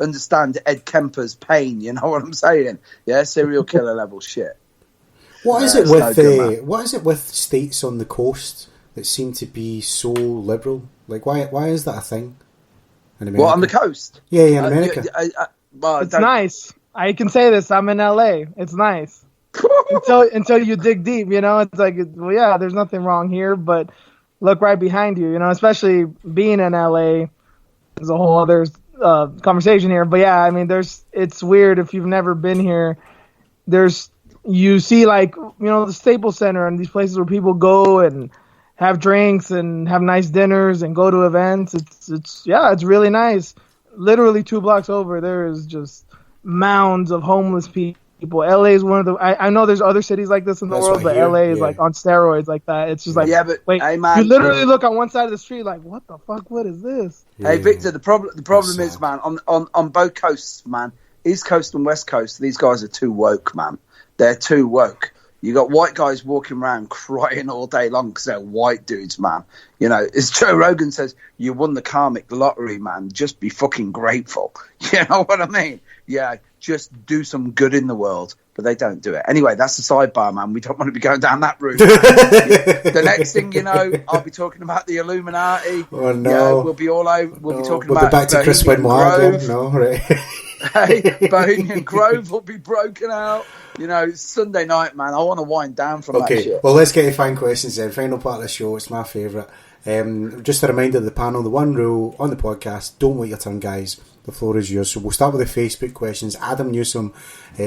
understand Ed Kemper's pain. You know what I'm saying? Yeah, serial killer level shit. What is it with states on the coast that seem to be so liberal? Like, why is that a thing in America? Well, on the coast? Yeah, in America. It's nice. I can say this. I'm in LA. It's nice until you dig deep. You know, it's like, well, yeah, there's nothing wrong here, but. Look right behind you, you know, especially being in LA. There's a whole other conversation here. But yeah, I mean, it's weird if you've never been here. You see like, you know, the Staples Center and these places where people go and have drinks and have nice dinners and go to events. It's really nice. Literally 2 blocks over, there is just mounds of homeless people. LA is one of the. I know there's other cities like this in the world, but LA is like on steroids like that. It's just like, wait, hey, man, you literally look on one side of the street like, what the fuck? What is this? Hey, Victor, the problem is, man, on both coasts, man, East Coast and West Coast, these guys are too woke, man. They're too woke. You got white guys walking around crying all day long because they're white dudes, man. You know, as Joe Rogan says, you won the karmic lottery, man. Just be fucking grateful. You know what I mean? Yeah, just do some good in the world. But they don't do it. Anyway, that's the sidebar, man. We don't want to be going down that route. The next thing you know, I'll be talking about the Illuminati. Oh, no. Yeah, we'll be all over. We'll be talking about back to Chris Benoit again. No, right. Hey, Bohemian Grove will be broken out. You know, it's Sunday night, man. I want to wind down from that shit. Well, let's get to fan questions then. Final part of the show. It's my favourite. Just a reminder of the panel. The one rule on the podcast, don't wait your turn, guys. The floor is yours. So we'll start with the Facebook questions. Adam Newsom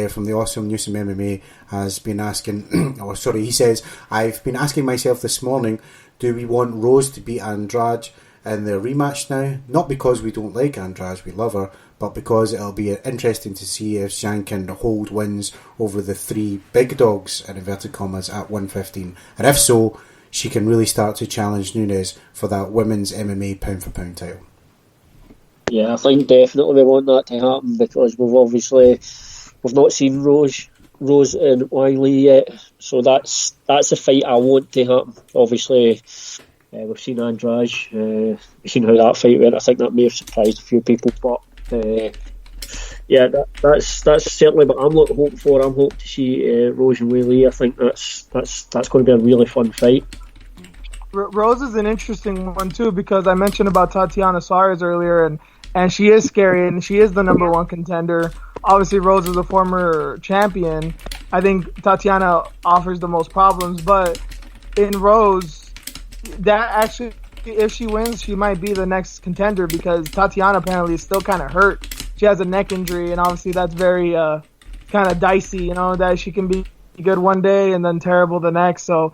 from the awesome Newsom MMA has been asking, he says, I've been asking myself this morning, do we want Rose to beat Andrade in the rematch now? Not because we don't like Andrade, we love her, but because it'll be interesting to see if Zhang can hold wins over the 3 big dogs, in inverted commas, at 115. And if so, she can really start to challenge Nunes for that women's MMA pound-for-pound title. Yeah, I think definitely we want that to happen because we've not seen Rose and Wiley yet, so that's a fight I want to happen. Obviously, We've seen Andrade. We've seen how that fight went. I think that may have surprised a few people, but yeah, that's certainly what I'm hoping for. I'm hoping to see Rose and Weili. I think that's going to be a really fun fight. Rose is an interesting one too, because I mentioned about Tatiana Suarez earlier, and she is scary, and she is the number one contender. Obviously, Rose is a former champion. I think Tatiana offers the most problems, but in Rose, that actually, if she wins, she might be the next contender, because Tatiana apparently is still kind of hurt. She has a neck injury, and obviously that's very kind of dicey, that she can be good one day and then terrible the next. So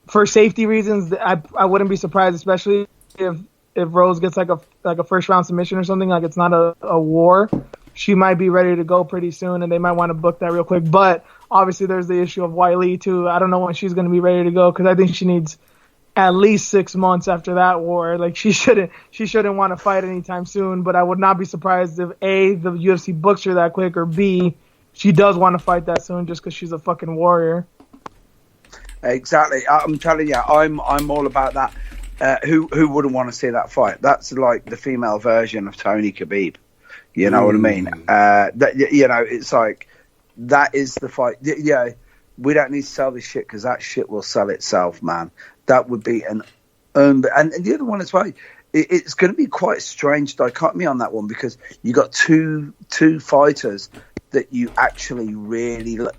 for safety reasons, I wouldn't be surprised, especially if Rose gets like a first round submission or something, like it's not a war. She might be ready to go pretty soon, and they might want to book that real quick. But obviously there's the issue of Weili too. I don't know when she's going to be ready to go, because I think she needs at least 6 months after that war. Like she shouldn't want to fight anytime soon. But I would not be surprised if A, the UFC books her that quick, or B, she does want to fight that soon just because she's a fucking warrior. Exactly. I'm telling you, I'm all about that. Who wouldn't want to see that fight? That's like the female version of Tony Khabib. You know what I mean? It's like, that is the fight. Yeah, we don't need to sell this shit, because that shit will sell itself, man. That would be and the other one as well. It's going to be quite a strange dichotomy on that one, because you got two fighters that you actually really, who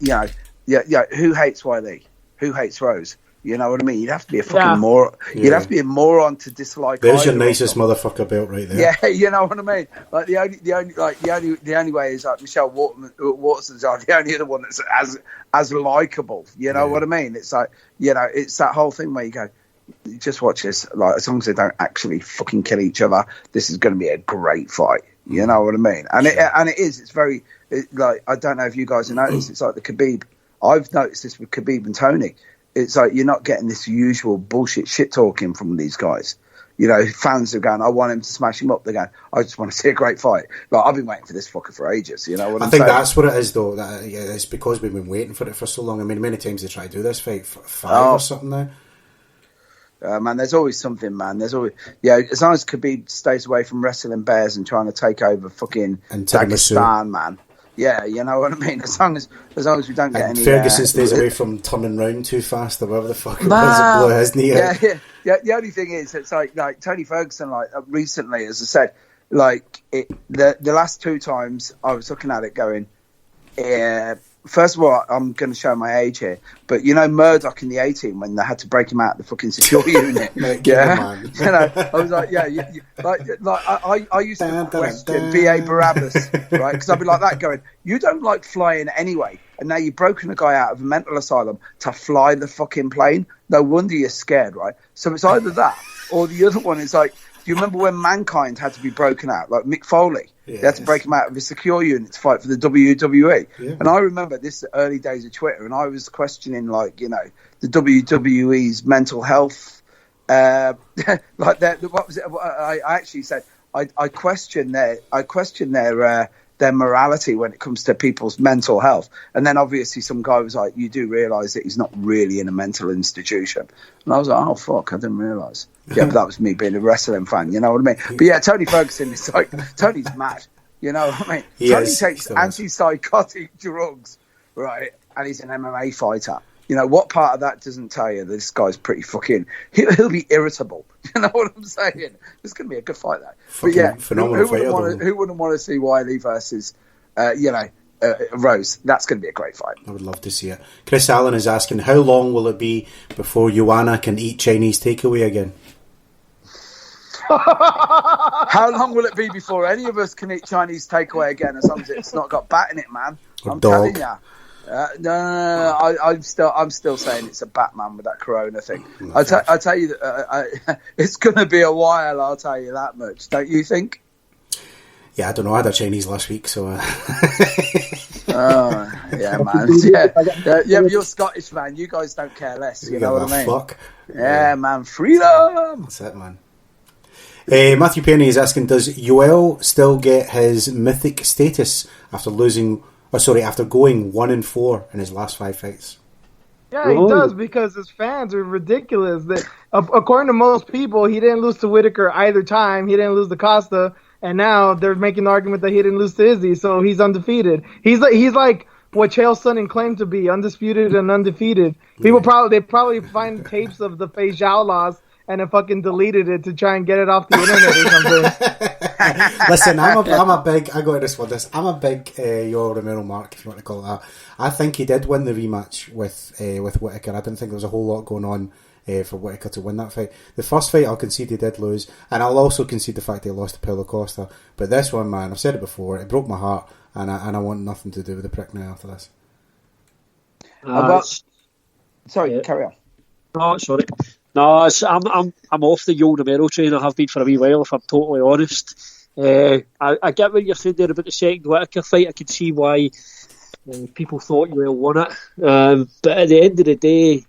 hates Weili? Who hates Rose? You know what I mean? You'd have to be a fucking moron. You'd have to be a moron to dislike. There's your nicest motherfucker belt right there. Yeah, you know what I mean. Like the only way is like Michelle Watson's the only other one that's as likable. You know what I mean? It's like, it's that whole thing where you go, just watch this. Like, as long as they don't actually fucking kill each other, this is going to be a great fight. You know what I mean? And it is. It's very like, I don't know if you guys have noticed. It's like the Khabib. I've noticed this with Khabib and Tony. It's like you're not getting this usual bullshit shit talking from these guys. Fans are going, I want him to smash him up. They're going, I just want to see a great fight. Like, I've been waiting for this fucker for ages. You know what I'm saying? I think that's what it is, though. It's because we've been waiting for it for so long. I mean, many times they try to do this fight for 5 or something now. Man, there's always something, man. There's always, as long as Khabib stays away from wrestling bears and trying to take over fucking Dagestan, man. Yeah, you know what I mean? As long as we don't get any... Ferguson stays away from turning round too fast, or whatever the fuck it was, blow his knee out. Yeah, the only thing is, it's like Tony Ferguson, recently, as I said, the last 2 times I was looking at it going, first of all, I'm going to show my age here, but Murdoch in the A-Team, when they had to break him out of the fucking secure unit, I was like, I used to question V.A. Barabbas, right? Because I'd be like that, going, you don't like flying anyway, and now you've broken a guy out of a mental asylum to fly the fucking plane. No wonder you're scared, right? So it's either that, or the other one is like, do you remember when Mankind had to be broken out, like Mick Foley? Yes. They had to break him out of a secure unit to fight for the WWE. Yeah. And I remember this early days of Twitter, and I was questioning, the WWE's mental health. What was it? I actually said I question their morality when it comes to people's mental health. And then obviously some guy was like, you do realise that he's not really in a mental institution. And I was like, oh, fuck, I didn't realise. Yeah, but that was me being a wrestling fan, you know what I mean? But yeah, Tony Ferguson is like, Tony's mad, you know what I mean? Tony takes antipsychotic drugs, right? And he's an MMA fighter. What part of that doesn't tell you this guy's pretty fucking... He'll be irritable. You know what I'm saying? It's going to be a good fight, though. But yeah, who wouldn't want to see Weili versus, Rose? That's going to be a great fight. I would love to see it. Chris Allen is asking, how long will it be before Joanna can eat Chinese takeaway again? How long will it be before any of us can eat Chinese takeaway again, as long as it's not got bat in it, man? I'm telling you. No. I'm still saying it's a Batman with that Corona thing. I tell you that it's going to be a while. I'll tell you that much. Don't you think? Yeah, I don't know. I had a Chinese last week, so. Oh yeah, man. Yeah, but you're Scottish, man. You guys don't care less. You know what I mean? Fuck. Yeah, man. Freedom. That's it, man. Matthew Penny is asking, does Yoel still get his mythic status after going 1-4 in his last 5 fights? Yeah, he does, because his fans are ridiculous. That according to most people, he didn't lose to Whitaker either time. He didn't lose to Costa, and now they're making the argument that he didn't lose to Izzy, so he's undefeated. He's like what Chael Sonnen claimed to be, undisputed and undefeated. People probably find tapes of the Fei Zhao loss and then fucking deleted it to try and get it off the internet or something. Listen, I'm a big. I got this one. I'm a big Yoel Romero mark, if you want to call it that. I think he did win the rematch with Whitaker. I didn't think there was a whole lot going on for Whitaker to win that fight. The first fight, I'll concede he did lose, and I'll also concede the fact that he lost to Paulo Costa. But this one, man, I've said it before, it broke my heart, and I want nothing to do with the prick now after this. Sorry, carry on. No, sorry. No, I'm off the Yoel Romero train. I have been for a wee while, if I'm totally honest. I get what you're saying there about the second Whitaker fight. I can see why people thought Yoel won it. But at the end of the day,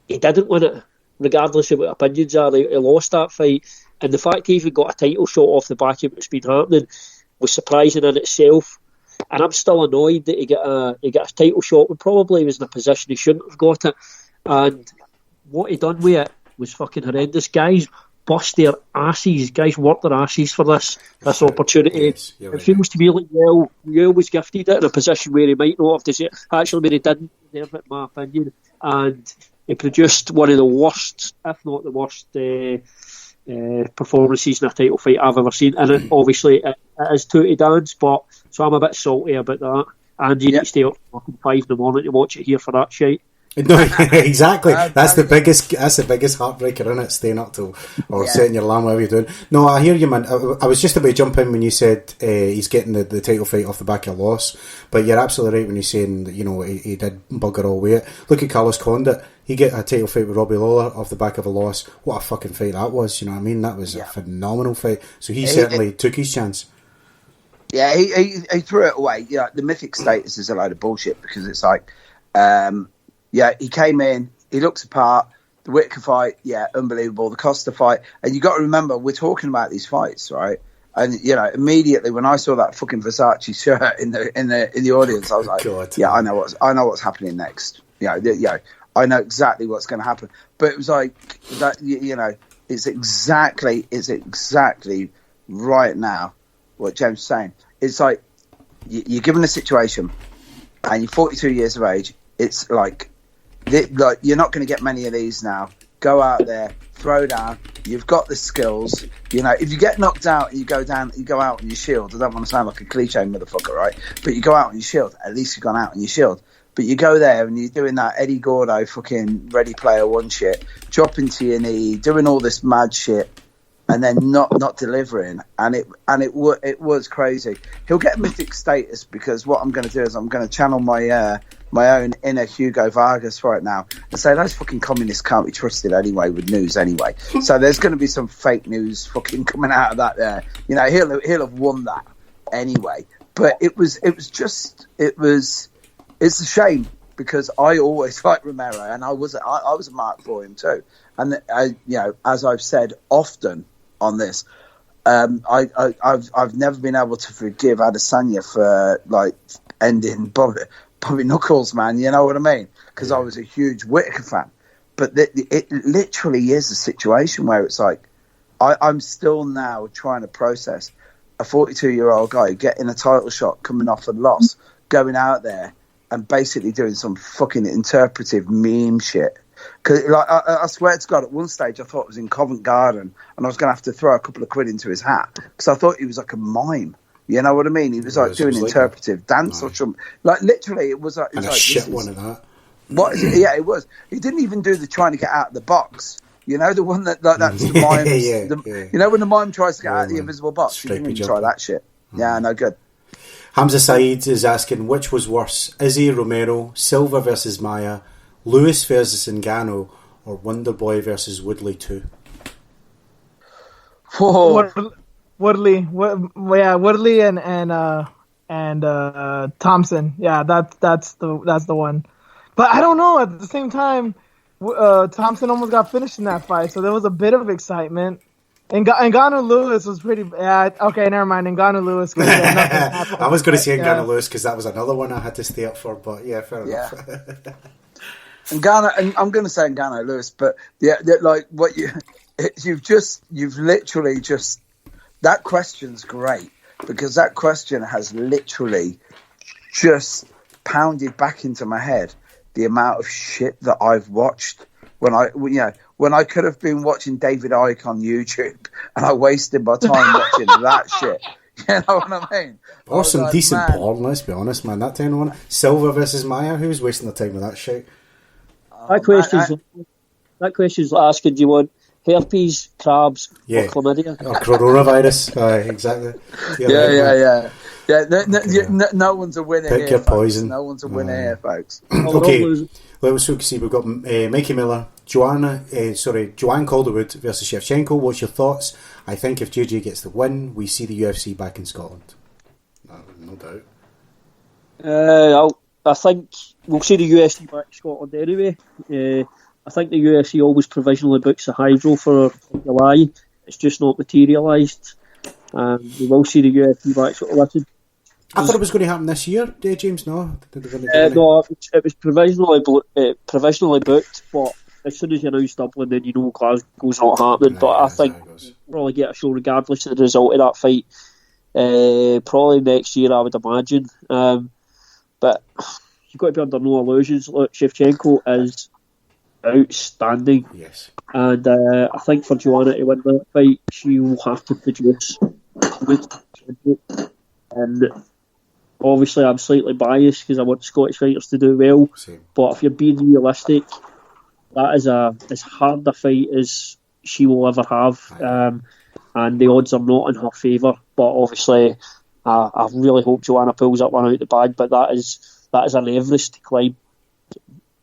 he didn't win it, regardless of what opinions are. He lost that fight. And the fact he even got a title shot off the back of what's been happening was surprising in itself. And I'm still annoyed that he got a title shot when probably he was in a position he shouldn't have got it. And what he done with it was fucking horrendous. Guys bust their asses. Guys worked their asses for this opportunity. Yes, it feels to me like Yoel was gifted it in a position where he might not have deserved. Actually, where he didn't deserve it, in my opinion. And he produced one of the worst, if not the worst, performances in a title fight I've ever seen. And obviously, it is two to dance, but so I'm a bit salty about that. And you need to stay up fucking 5 in the morning to watch it here for that shite. No, exactly. That's the biggest heartbreaker, isn't it? Staying up till or setting your alarm, whatever you're doing. No, I hear you, man. I was just about to jump in when you said he's getting the title fight off the back of a loss, but you're absolutely right when you're saying that, you know, he did bugger all way. Look at Carlos Condit. He get a title fight with Robbie Lawler off the back of a loss. What a fucking fight that was. You know what I mean? That was a phenomenal fight. So he certainly took his chance. Yeah, he threw it away. Yeah, the mythic status is a load of bullshit, because it's like. He came in, he looks apart. The Whitaker fight, unbelievable. The Costa fight, and you got to remember, we're talking about these fights, right? And you know, immediately when I saw that fucking Versace shirt in the audience, I was like, God. I know what's happening next. I know exactly what's going to happen. But it was like that, you know, it's exactly right now what James is saying. It's like you're given a situation, and you're 42 years of age. It's like you're not going to get many of these now. Go out there, throw down. You've got the skills. You know, if you get knocked out and you go out on your shield. I don't want to sound like a cliche motherfucker, right? But you go out on your shield. At least you've gone out on your shield. But you go there and you're doing that Eddie Gordo fucking Ready Player One shit, dropping to your knee, doing all this mad shit, and then not delivering. And it was crazy. He'll get mythic status, because what I'm going to do is I'm going to channel my own inner Hugo Vargas right now and say those fucking communists can't be trusted anyway with news anyway. So there's going to be some fake news fucking coming out of that there. You know, he'll have won that anyway. But it's a shame, because I always liked Romero, and I was a mark for him too. And as I've said often on this, I've never been able to forgive Adesanya for like ending Bobby Knuckles, man. You know what I mean? Because I was a huge Whitaker fan. But it literally is a situation where it's like I'm still now trying to process a 42-year-old guy getting a title shot, coming off a loss, going out there and basically doing some fucking interpretive meme shit. Because I swear to God, at one stage I thought it was in Covent Garden and I was going to have to throw a couple of quid into his hat, because I thought he was like a mime. You know what I mean? He was like doing interpretive dance or something. Like literally, it was like, and a shit one of that. What is it? Yeah, it was. He didn't even do the trying to get out of the box. You know, the one that's the mime. You know when the mime tries to get out of the invisible box? He didn't even try that shit. Yeah, no good. Hamza Saeed is asking, which was worse, Izzy, Romero, Silva versus Maia, Lewis versus Ngannou, or Wonderboy versus Woodley 2? Whoa. Woodley, Woodley and Thompson. Yeah, that's the one. But I don't know. At the same time, Thompson almost got finished in that fight, so there was a bit of excitement. And Ngannou Lewis was pretty. Okay, never mind. Ngannou Lewis. I was going to say Ngannou Lewis because that was another one I had to stay up for. But yeah, fair enough. Ngannou, and I'm going to say Ngannou, Lewis, but like what you've literally just, that question's great, because that question has literally just pounded back into my head the amount of shit that I've watched when I could have been watching David Icke on YouTube, and I wasted my time watching that shit. You know what I mean? Or some decent porn, let's be honest, man. That 10-1. Silva versus Maya, who's wasting their time with that shit? That question's like asking, do you want herpes, crabs, or chlamydia? Or coronavirus. Exactly. No one's a winner. Pick here, your folks. poison. No one's a winner here, folks. Okay, let's see. We've got Mikey Miller, Joanne Calderwood versus Shevchenko. What's your thoughts? I think if JJ gets the win, we see the UFC back in Scotland. No doubt. I think we'll see the UFC back in Scotland anyway. I think the UFC always provisionally books the Hydro for July. It's just not materialised. We will see the UFC back. So listen, I thought it was going to happen this year, James. No, no, it was provisionally booked, but as soon as you announce Dublin, then you know Glasgow's not happening. But I think we'll probably get a show regardless of the result of that fight. Probably next year, I would imagine. But you've got to be under no illusions. Look, Shevchenko is outstanding. Yes. And I think for Joanna to win that fight, she will have to produce. And obviously, I'm slightly biased because I want Scottish fighters to do well. Same. But if you're being realistic, that is as hard a fight as she will ever have. And the odds are not in her favour. But obviously, I really hope Joanna pulls that one out of the bag. But that is an Everest to climb.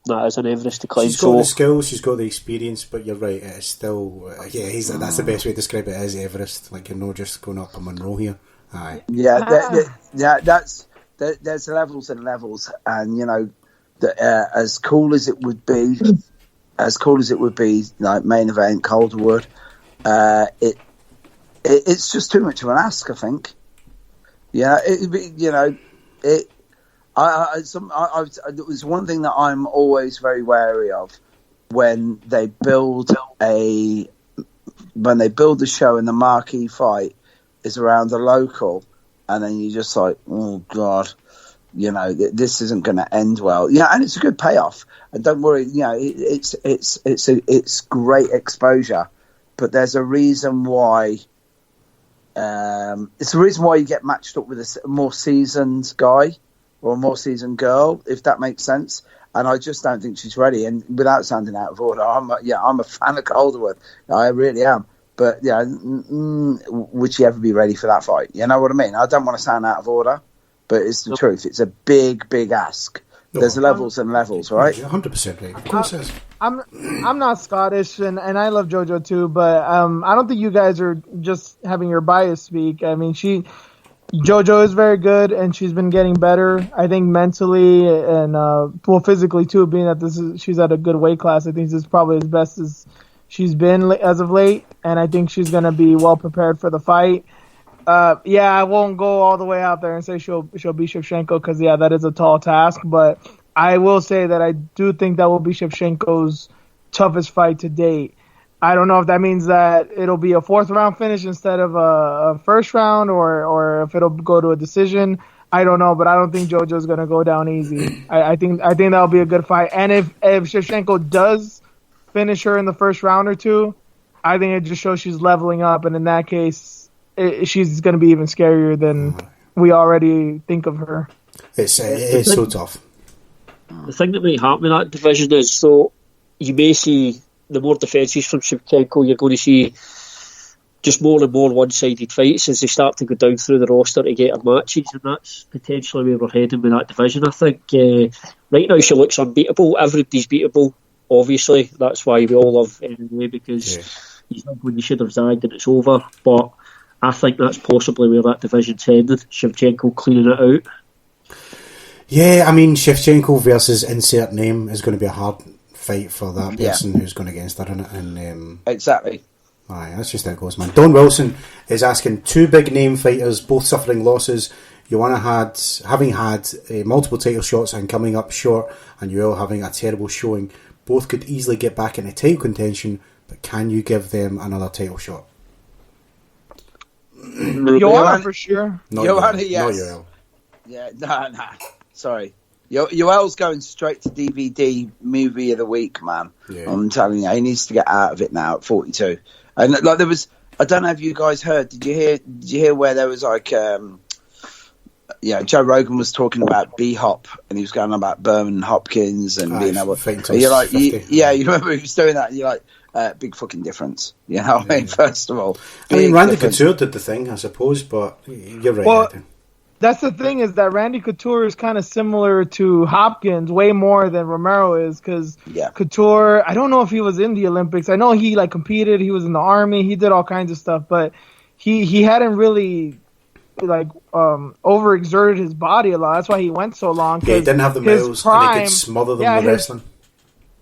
That is an Everest to climb. She's got the skills, she's got the experience, but you're right, it is still that's the best way to describe it, is Everest. Like, you're not just going up a Monroe here. Aye. There's levels and levels, and you know, as cool as it would be, like main event Calderwood, it's just too much of an ask, I think. Yeah, it was one thing that I'm always very wary of when they build the show and the marquee fight is around the local, and then you're just like, oh god, you know, this isn't going to end well. Yeah, and it's a good payoff, and don't worry, you know, it's great exposure, but there's a reason why. It's the reason why you get matched up with a more seasoned guy or a more seasoned girl, if that makes sense. And I just don't think she's ready. And without sounding out of order, I'm a fan of Calderwood. I really am. But yeah, would she ever be ready for that fight? You know what I mean? I don't want to sound out of order, but it's the truth. It's a big, big ask. There's levels and levels, right? 100% right. Of course it is. I'm not Scottish, and I love JoJo too, but I don't think you guys are just having your bias speak. I mean, JoJo is very good, and she's been getting better. I think mentally and physically too, being that she's at a good weight class. I think this is probably as best as she's been as of late, and I think she's going to be well prepared for the fight. I won't go all the way out there and say she'll beat Shevchenko because that is a tall task, but I will say that I do think that will be Shevchenko's toughest fight to date. I don't know if that means that it'll be a fourth round finish instead of a first round, or if it'll go to a decision. I don't know, but I don't think JoJo's going to go down easy. I think that'll be a good fight. And if Shevchenko does finish her in the first round or two, I think it just shows she's leveling up, and in that case, she's going to be even scarier than we already think of her. It's so tough. The thing that might happen in that division is, so you may see the more defences from Shevchenko, you're going to see just more and more one-sided fights as they start to go down through the roster to get her matches, and that's potentially where we're heading with that division. I think right now she looks unbeatable. Everybody's beatable, obviously. That's why we all love MMA, because you think when you should have zagged and it's over. But I think that's possibly where that division's headed. Shevchenko cleaning it out. Yeah, I mean, Shevchenko versus insert name is going to be a hard fight for that person who's going against her in it. And, exactly. Aye, that's just how it goes, man. Don Wilson is asking, two big name fighters, both suffering losses. Joanna having had multiple title shots and coming up short, and Yoel having a terrible showing, both could easily get back into title contention, but can you give them another title shot? Joanna for sure. Joanna, yes. Not Yoel. Yeah, nah. Sorry. Yoel's going straight to DVD movie of the week, man. Yeah. I'm telling you, he needs to get out of it now at 42. And like there was, I don't know if you guys heard. Did you hear where there was like, Joe Rogan was talking about B-Hop, and he was going on about Berman Hopkins and being able. And you're like, you remember he was doing that, and you're like, big fucking difference. You know what I mean? First of all, Randy Couture did the thing, I suppose, but you're right. Well, that's the thing, is that Randy Couture is kind of similar to Hopkins way more than Romero is, because Couture, I don't know if he was in the Olympics. I know he like competed, he was in the army, he did all kinds of stuff, but he hadn't really like overexerted his body a lot. That's why he went so long. Yeah, he didn't have the miles, and he could smother them with wrestling.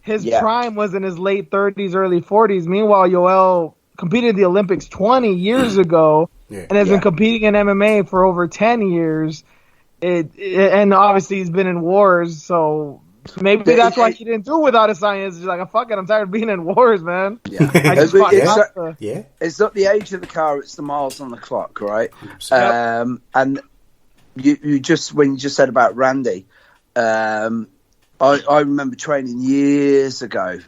His prime was in his late 30s, early 40s. Meanwhile, Yoel competed in the Olympics 20 years ago and has been competing in MMA for over 10 years. And obviously he's been in wars, so maybe that's why he didn't do it without a science. He's like, fuck it, I'm tired of being in wars, man. Yeah. It's not the age of the car, it's the miles on the clock, right? And you just, when you just said about Randy, I remember training years ago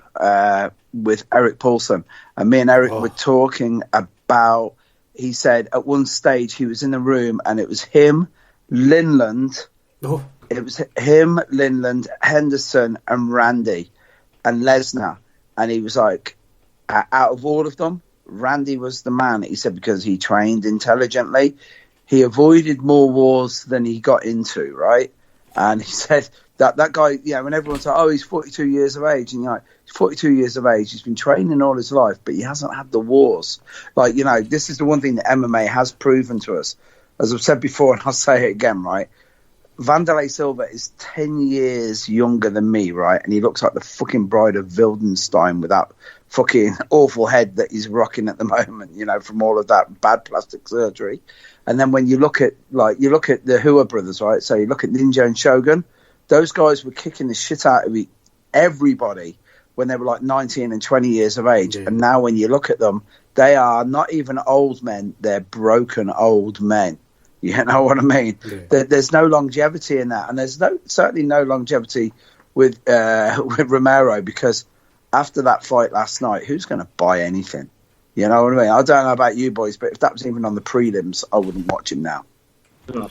with Eric Paulson, and me and Eric were talking about, he said at one stage he was in the room and it was him, Linland, Henderson and Randy and Lesnar, and he was like, out of all of them, Randy was the man, he said, because he trained intelligently, he avoided more wars than he got into, right? And he said that guy, when everyone's like, oh, he's 42 years of age, and you're like, he's 42 years of age, he's been training all his life, but he hasn't had the wars. Like, this is the one thing that MMA has proven to us. As I've said before, and I'll say it again, right? Vanderlei Silva is 10 years younger than me, right? And he looks like the fucking bride of Wildenstein with that fucking awful head that he's rocking at the moment, from all of that bad plastic surgery. And then when you look at the Hua brothers, right? So you look at Ninja and Shogun, those guys were kicking the shit out of everybody when they were like 19 and 20 years of age. And now when you look at them, they are not even old men, they're broken old men. You know what I mean? Yeah. There's no longevity in that. And there's certainly no longevity with Romero, because after that fight last night, who's going to buy anything? You know what I mean? I don't know about you boys, but if that was even on the prelims, I wouldn't watch him now.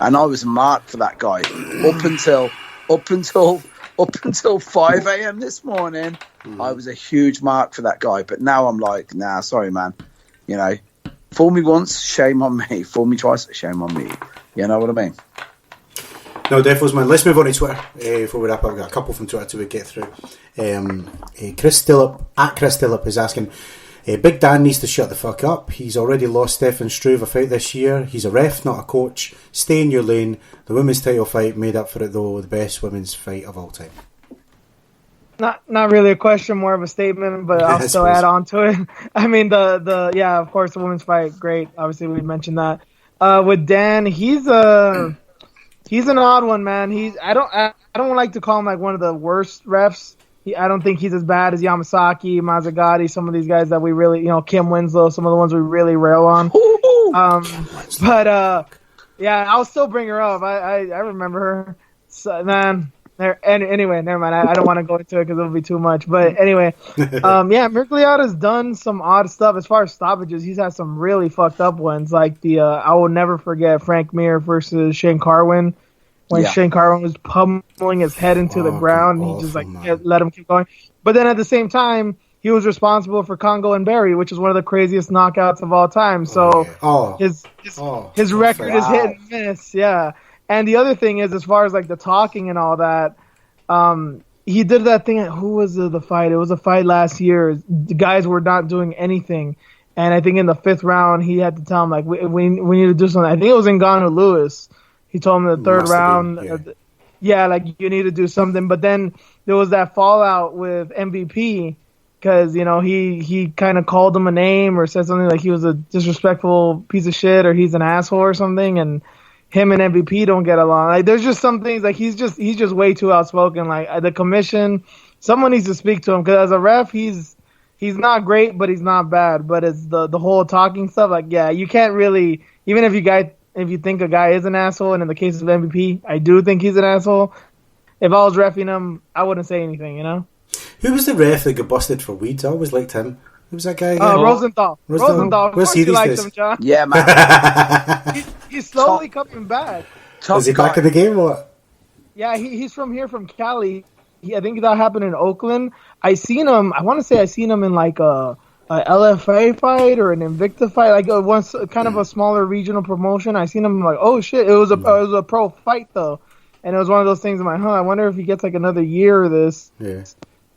And I was marked for that guy up until 5 a.m. this morning. I was a huge mark for that guy, but now I'm like, nah, sorry, man. Fool me once, shame on me. Fool me twice, shame on me. You know what I mean? No, definitely, man. Let's move on to Twitter before we wrap up. I've got a couple from Twitter to get through. Chris Stillop is asking, Big Dan needs to shut the fuck up. He's already lost Stefan Struve a fight this year. He's a ref, not a coach. Stay in your lane. The women's title fight made up for it, though. The best women's fight of all time. Not really a question, more of a statement, but I'll still add on to it. I mean, of course, the women's fight, great. Obviously, we mentioned that. With Dan, he's an odd one, man. I don't like to call him like one of the worst refs. I don't think he's as bad as Yamasaki, Mazzagatti, some of these guys that we really, Kim Winslow, some of the ones we really rail on. I'll still bring her up. I remember her. So, man. Anyway, never mind. I don't want to go into it because it'll be too much. But anyway, Mercliata's done some odd stuff as far as stoppages. He's had some really fucked up ones, like I will never forget Frank Mir versus Shane Carwin, when Shane Carwin was pummeling his head into the ground. And he just let him keep going. But then at the same time, he was responsible for Congo and Barry, which is one of the craziest knockouts of all time. So his record is hit and miss. Yeah. And the other thing is, as far as like the talking and all that, he did that thing. Who was the fight? It was a fight last year. The guys were not doing anything, and I think in the 5th round he had to tell him like we need to do something. I think it was Ngannou Lewis. He told him in the 3rd round, like you need to do something. But then there was that fallout with MVP because he kind of called him a name or said something like he was a disrespectful piece of shit or he's an asshole or something, and him and MVP don't get along. Like, there's just some things, like, he's just way too outspoken. Like, the commission, someone needs to speak to him, because as a ref, he's not great, but he's not bad. But it's the whole talking stuff, like, yeah, you can't really, even if you think a guy is an asshole, and in the case of MVP, I do think he's an asshole, if I was reffing him, I wouldn't say anything, you know? Who was the ref that got busted for weed? I always liked him. Who was that guy again? Rosenthal. Rosenthal. Of Where's course he you these liked days? him, John. Yeah, man. He's slowly coming back. Is he back in the game or what? Yeah, he's from Cali. I think that happened in Oakland. I want to say I seen him in like a LFA fight or an Invicta fight, like once, kind of a smaller regional promotion. I seen him like, oh shit, it was a pro fight though, and it was one of those things. I'm like, I wonder if he gets like another year of this. Yeah.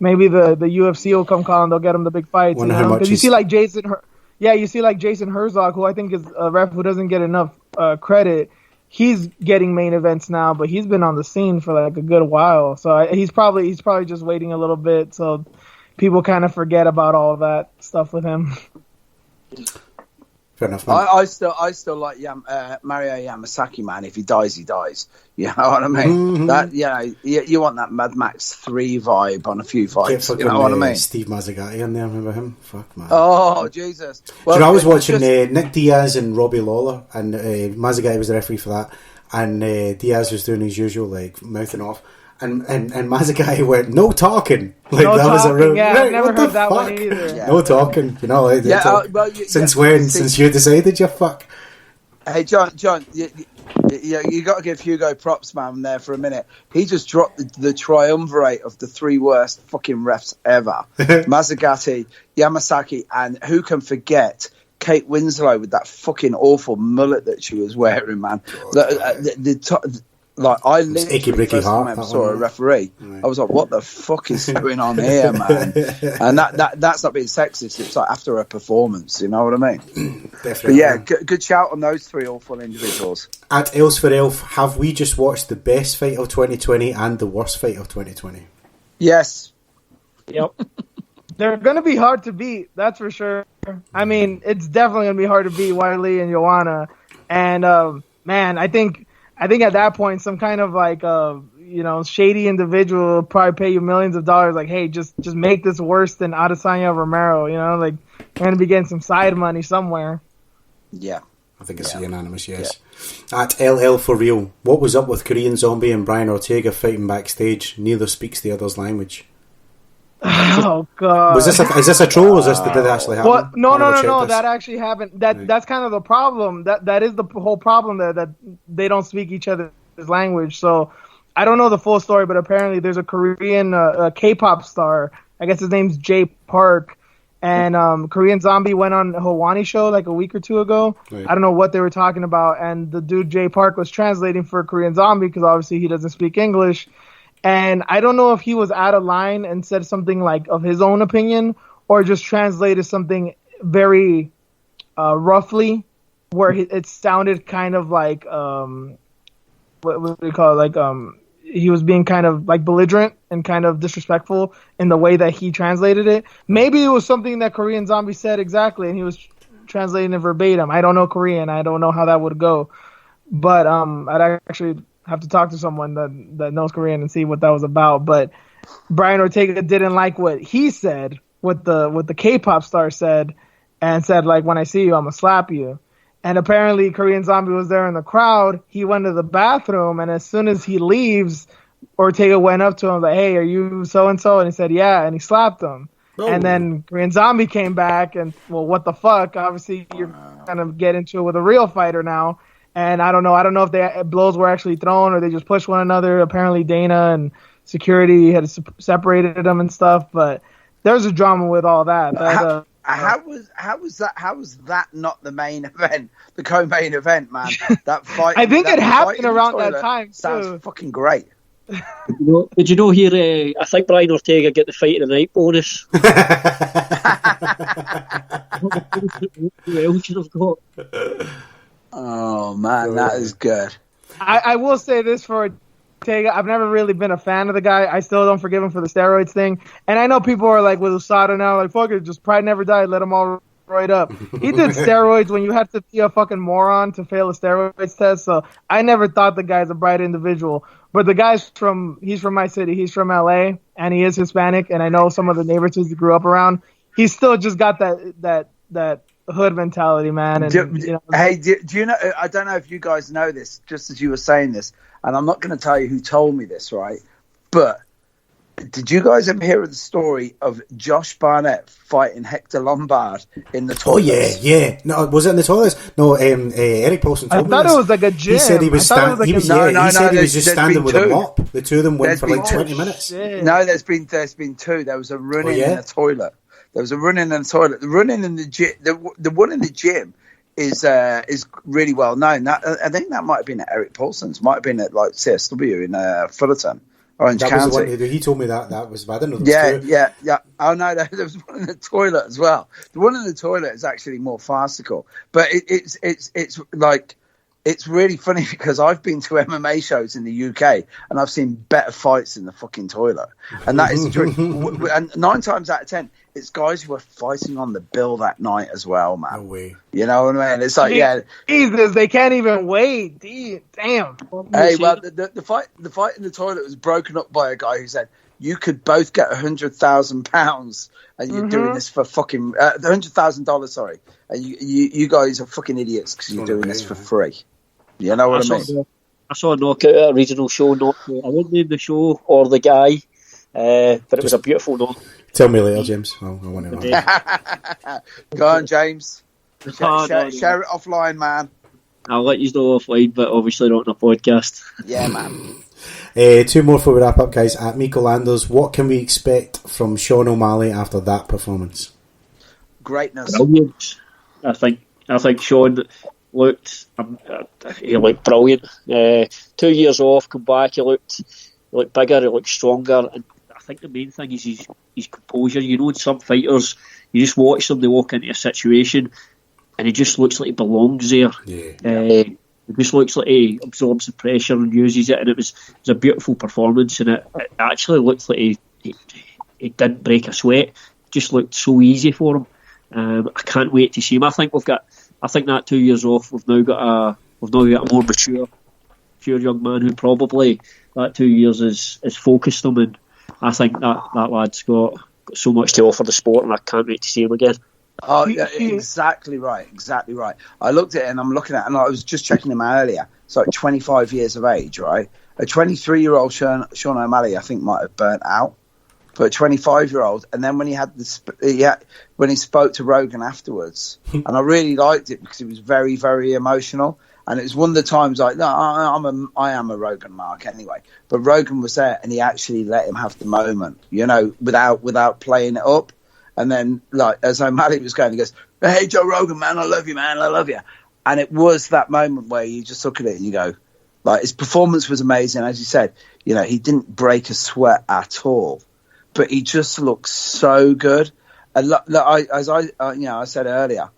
Maybe the UFC will come calling. They'll get him the big fights. Because you see like Jason Herzog, who I think is a ref who doesn't get enough credit. He's getting main events now, but he's been on the scene for like a good while. So he's probably just waiting a little bit, so people kind of forget about all of that stuff with him. Fair enough. I still like Mario Yamasaki, man. If he dies, he dies. You know what I mean? Mm-hmm. You want that Mad Max 3 vibe on a few fights. You know what I mean? Steve Mazzagatti in there, remember him? Fuck, man. Oh, Jesus. Well, I was watching Nick Diaz and Robbie Lawler, and Mazzagatti was the referee for that, and Diaz was doing his usual, like, mouthing off. And Mazzagatti went, no talking. Like, no that talking, was a real, yeah, right, I've never heard that one either. Yeah. No talking, you know. Like, since when? Since you decided, you fuck. Hey, John, you got to give Hugo props, man, there for a minute. He just dropped the triumvirate of the 3 worst fucking refs ever. Mazzagatti, Yamasaki, and who can forget Kate Winslow with that fucking awful mullet that she was wearing, man. Like, I literally first time I ever saw a referee, I was like, what the fuck is going on here, man? And that's not being sexist, it's like after a performance, you know what I mean? Definitely. But yeah, good shout on those 3 awful individuals. At Elf for Elf, have we just watched the best fight of 2020 and the worst fight of 2020? Yes. Yep. They're going to be hard to beat, that's for sure. I mean, it's definitely going to be hard to beat Wiley and Joanna. And, man, I think at that point, some kind of like, shady individual will probably pay you millions of dollars. Like, hey, just make this worse than Adesanya Romero. You know, like, we're going to be getting some side money somewhere. Yeah. I think it's a unanimous yes. Yeah. At LL for real, what was up with Korean Zombie and Brian Ortega fighting backstage? Neither speaks the other's language. Oh God! Is this a troll? Or did it actually happen? What? No. That actually happened. That's kind of the problem. That is the whole problem there. That they don't speak each other's language. So I don't know the full story, but apparently there's a Korean K-pop star. I guess his name's Jay Park, and Korean Zombie went on a Hawani show like a week or 2 ago. Right. I don't know what they were talking about, and the dude Jay Park was translating for Korean Zombie because obviously he doesn't speak English. And I don't know if he was out of line and said something like of his own opinion or just translated something very roughly where it sounded kind of like, what do you call it? Like, he was being kind of like belligerent and kind of disrespectful in the way that he translated it. Maybe it was something that Korean Zombie said exactly and he was translating it verbatim. I don't know Korean. I don't know how that would go. But I'd actually have to talk to someone that knows Korean and see what that was about. But Brian Ortega didn't like what he said, what the K-pop star said, and said, like, when I see you, I'm gonna slap you. And apparently Korean Zombie was there in the crowd. He went to the bathroom, and as soon as he leaves, Ortega went up to him like, hey, are you so-and-so? And he said, yeah, and he slapped him. Oh. And then Korean Zombie came back, and, well, what the fuck? Obviously, you're gonna get into it with a real fighter now. And I don't know if the blows were actually thrown or they just pushed one another. Apparently Dana and security had separated them and stuff. But there's a drama with all that. How was that not the main event, the co-main event, man? That fight. I think it happened around that time too. Sounds fucking great. Did you know here? I think Brian Ortega get the fight of the night bonus. Who else should have got? Oh man, that is good. I will say this for Ortega, I've never really been a fan of the guy. I still don't forgive him for the steroids thing. And I know people are like with USADA now, like, fuck it, just pride never died, let them all steroid up. He did steroids when you had to be a fucking moron to fail a steroids test. So I never thought the guy's a bright individual. But the guy's he's from my city. He's from LA, and he is Hispanic. And I know some of the neighborhoods he grew up around. He's still just got that hood mentality, man. And, do you know? I don't know if you guys know this. Just as you were saying this, and I'm not going to tell you who told me this, right? But did you guys ever hear of the story of Josh Barnett fighting Hector Lombard in the toilets? Oh yeah. No, was it in the toilets? No, Eric Paulson told me I thought this. it was like a gym. He said he was standing. He said he was just standing with a two. mop. The two of them went for like 20 minutes. Shit. No, there's been two. There was a running in the toilet. There was a running in the toilet. The running in the gym. The one in the gym is really well known. I think that might have been at Eric Paulson's. Might have been at like CSW in Fullerton. Orange that County. Was the one, he told me that was. I didn't know. Yeah. Oh no, there was one in the toilet as well. The one in the toilet is actually more farcical, but it's like it's really funny because I've been to MMA shows in the UK and I've seen better fights in the fucking toilet, and that is true. And 9 times out of 10, it's guys who are fighting on the bill that night as well, man. No way. You know what I mean? It's like, Jesus, they can't even wait. Damn. Hey, well, the fight in the toilet was broken up by a guy who said you could both get £100,000 and you're doing this for fucking $100,000. Sorry, and you guys are fucking idiots because you're doing this for free. You know what I mean? I saw a knockout at a regional show. I wouldn't name the show or the guy, but it was a beautiful knockout. Tell me later, James. I want to know. Go on, James. No. Share it offline, man. I'll let you know offline, but obviously not on a podcast. Yeah, man. 2 more before we wrap up, guys. At Miko Landers, what can we expect from Sean O'Malley after that performance? Greatness. Brilliant. I think Sean looked brilliant. 2 years off, come back, he looked bigger, he looked stronger, and I think the main thing is his composure. You know, in some fighters, you just watch them, they walk into a situation and he just looks like he belongs there. It just looks like he absorbs the pressure and uses it, and it was a beautiful performance, and it actually looked like he didn't break a sweat. It just looked so easy for him. I can't wait to see him. I think that 2 years off, we've now got a more mature young man who probably that 2 years has focused him, and I think that lad's got so much to offer the sport, and I can't wait to see him again. Oh, yeah, exactly right. I looked at it and I'm looking at it, and I was just checking him out earlier. So, 25 years of age, right? A 23-year-old Sean O'Malley, I think, might have burnt out. But a 25-year-old, and then when he spoke to Rogan afterwards, and I really liked it because it was very, very emotional. And it was one of the times like, no, I am a Rogan mark anyway. But Rogan was there, and he actually let him have the moment, you know, without playing it up. And then, like, as O'Malley was going, he goes, "Hey, Joe Rogan, man, I love you, man, I love you." And it was that moment where you just look at it and you go, like, his performance was amazing. As you said, you know, he didn't break a sweat at all, but he just looked so good. And I said earlier,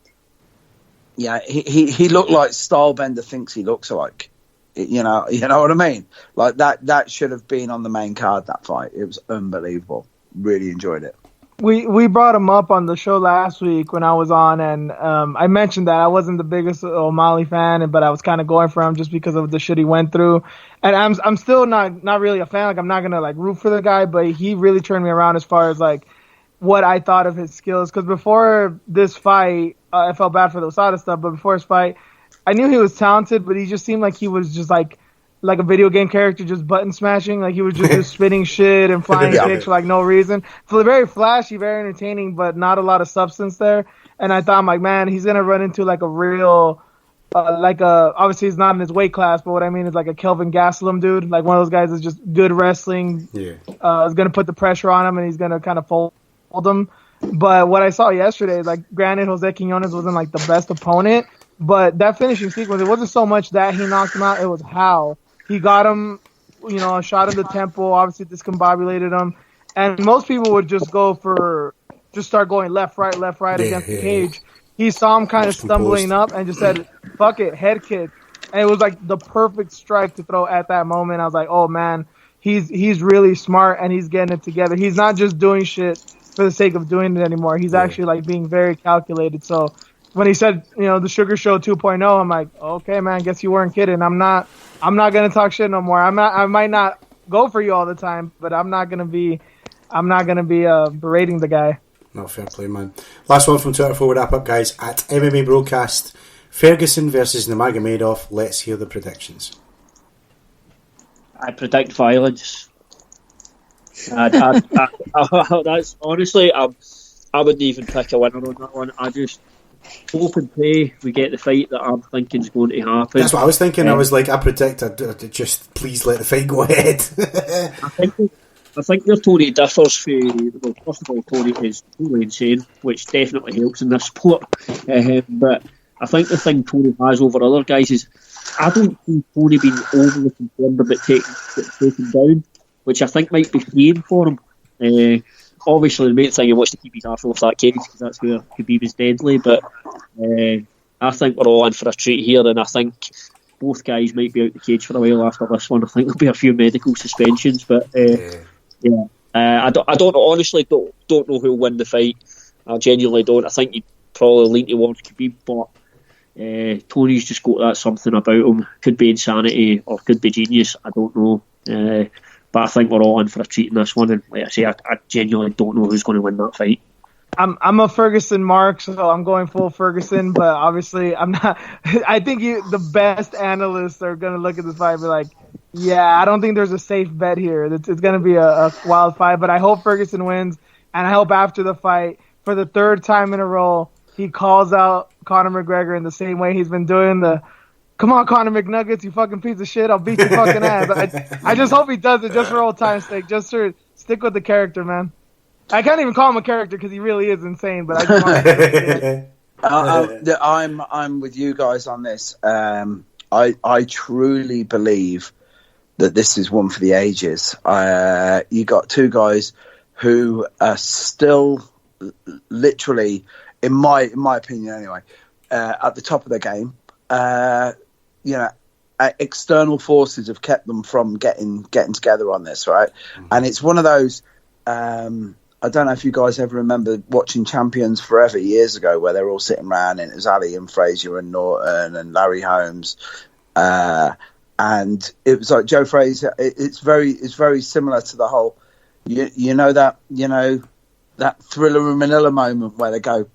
yeah, he looked like Stylebender thinks he looks like. You know what I mean? Like that should have been on the main card, that fight. It was unbelievable. Really enjoyed it. We brought him up on the show last week when I was on, and I mentioned that I wasn't the biggest O'Malley fan, but I was kind of going for him just because of the shit he went through. And I'm still not really a fan. Like, I'm not gonna like root for the guy, but he really turned me around as far as like what I thought of his skills. Because before this fight, I felt bad for the Osada stuff, but before his fight, I knew he was talented, but he just seemed like he was just like a video game character, just button smashing. Like he was just spinning shit and flying kicks for like no reason. So very flashy, very entertaining, but not a lot of substance there. And I thought, I'm like, man, he's gonna run into like a real, obviously he's not in his weight class, but what I mean is like a Kelvin Gastelum dude, like one of those guys that's just good wrestling. Yeah, is gonna put the pressure on him, and he's gonna kind of fold him. But what I saw yesterday, like, granted, Jose Quinones wasn't like the best opponent, but that finishing sequence, it wasn't so much that he knocked him out, it was how he got him, you know, a shot in the temple, obviously discombobulated him. And most people would just start going left, right against the cage. He saw him kind of stumbling up and just said, fuck it, head kick. And it was like the perfect strike to throw at that moment. I was like, oh man, he's really smart and he's getting it together. He's not just doing shit for the sake of doing it anymore. He's actually like being very calculated. So when he said, the Sugar Show 2.0, I'm like, okay, man, guess you weren't kidding. I'm not gonna talk shit no more. I might not go for you all the time, but I'm not gonna be berating the guy. Not fair play, man. Last one from Twitter before we wrap up, guys. At MMA Broadcast, Ferguson versus Nurmagomedov. Let's hear the predictions. I predict violence. That's honestly, I wouldn't even pick a winner on that one. I just hope and pray we get the fight that I'm thinking is going to happen. That's what I was thinking. I was like, I predict. Just please let the fight go ahead. I think where Tony differs from, well, first of all, Tony is totally insane, which definitely helps in this sport. But I think the thing Tony has over other guys is I don't see Tony being overly concerned about taking down, which I think might be freeing for him. Obviously, the main thing he wants to keep his arse off that cage because that's where Khabib is deadly. But I think we're all in for a treat here, and I think both guys might be out the cage for a while after this one. I think there'll be a few medical suspensions, but I don't honestly don't know who'll win the fight. I genuinely don't. I think you'd probably lean towards Khabib, but Tony's just got that something about him. Could be insanity or could be genius. I don't know. But I think we're all in for a treat in this one, and like I say, I genuinely don't know who's going to win that fight. I'm a Ferguson mark, so I'm going full Ferguson, but obviously I'm not. I think the best analysts are going to look at this fight and be like, yeah, I don't think there's a safe bet here. It's going to be a wild fight, but I hope Ferguson wins, and I hope after the fight, for the third time in a row, he calls out Conor McGregor in the same way he's been doing the, come on, Conor McNuggets, you fucking piece of shit, I'll beat your fucking ass. I just hope he does it just for old time's sake, just to stick with the character, man. I can't even call him a character because he really is insane, but I just want to I'm with you guys on this. I truly believe that this is one for the ages. You got two guys who are still literally, in my opinion anyway, at the top of their game. External forces have kept them from getting together on this, right? Mm-hmm. And it's one of those. I don't know if you guys ever remember watching Champions Forever years ago, where they're all sitting around and it was Ali and Frazier and Norton and Larry Holmes, and it was like Joe Frazier. It's very similar to the whole, that Thriller and Manila moment where they go,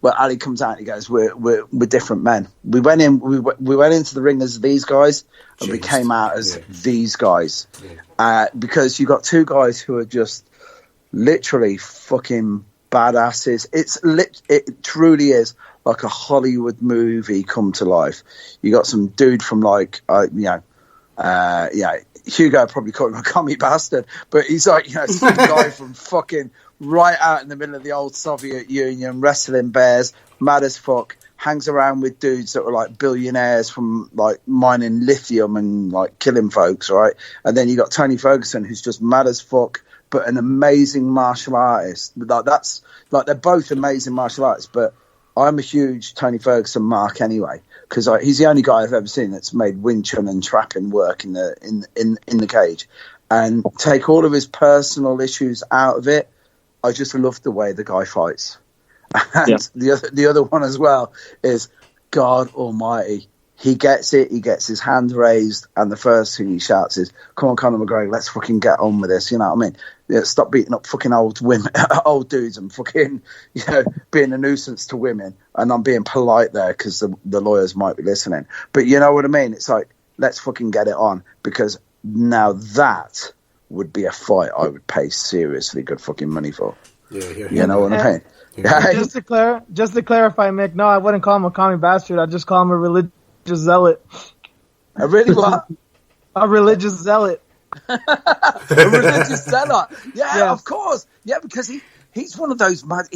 where Ali comes out and he goes, "We're different men." We went into the ring as these guys, and we came out as these guys, because you got two guys who are just literally fucking badasses. It truly is like a Hollywood movie come to life. You got some dude from Hugo probably called him a commie bastard, but he's like, some guy from fucking right out in the middle of the old Soviet Union, wrestling bears, mad as fuck, hangs around with dudes that were like billionaires from like mining lithium and like killing folks, right? And then you got Tony Ferguson, who's just mad as fuck, but an amazing martial artist. That's like, they're both amazing martial artists, but I'm a huge Tony Ferguson mark anyway, because he's the only guy I've ever seen that's made Wing Chun and trapping work in the cage. And take all of his personal issues out of it, I just love the way the guy fights. And the other one as well is, God Almighty, he gets it. He gets his hand raised, and the first thing he shouts is, "Come on, Conor McGregor, let's fucking get on with this." You know what I mean? Stop beating up fucking old women, old dudes, and fucking being a nuisance to women. And I'm being polite there because the lawyers might be listening, but you know what I mean? It's like, let's fucking get it on, because now that would be a fight I would pay seriously good fucking money for. You know what I mean? Just to clarify, Mick, no, I wouldn't call him a commie bastard. I'd just call him a religious zealot. A really what? A religious zealot. A religious zealot. Yeah, yes. Of course. Yeah, because he's one of those mad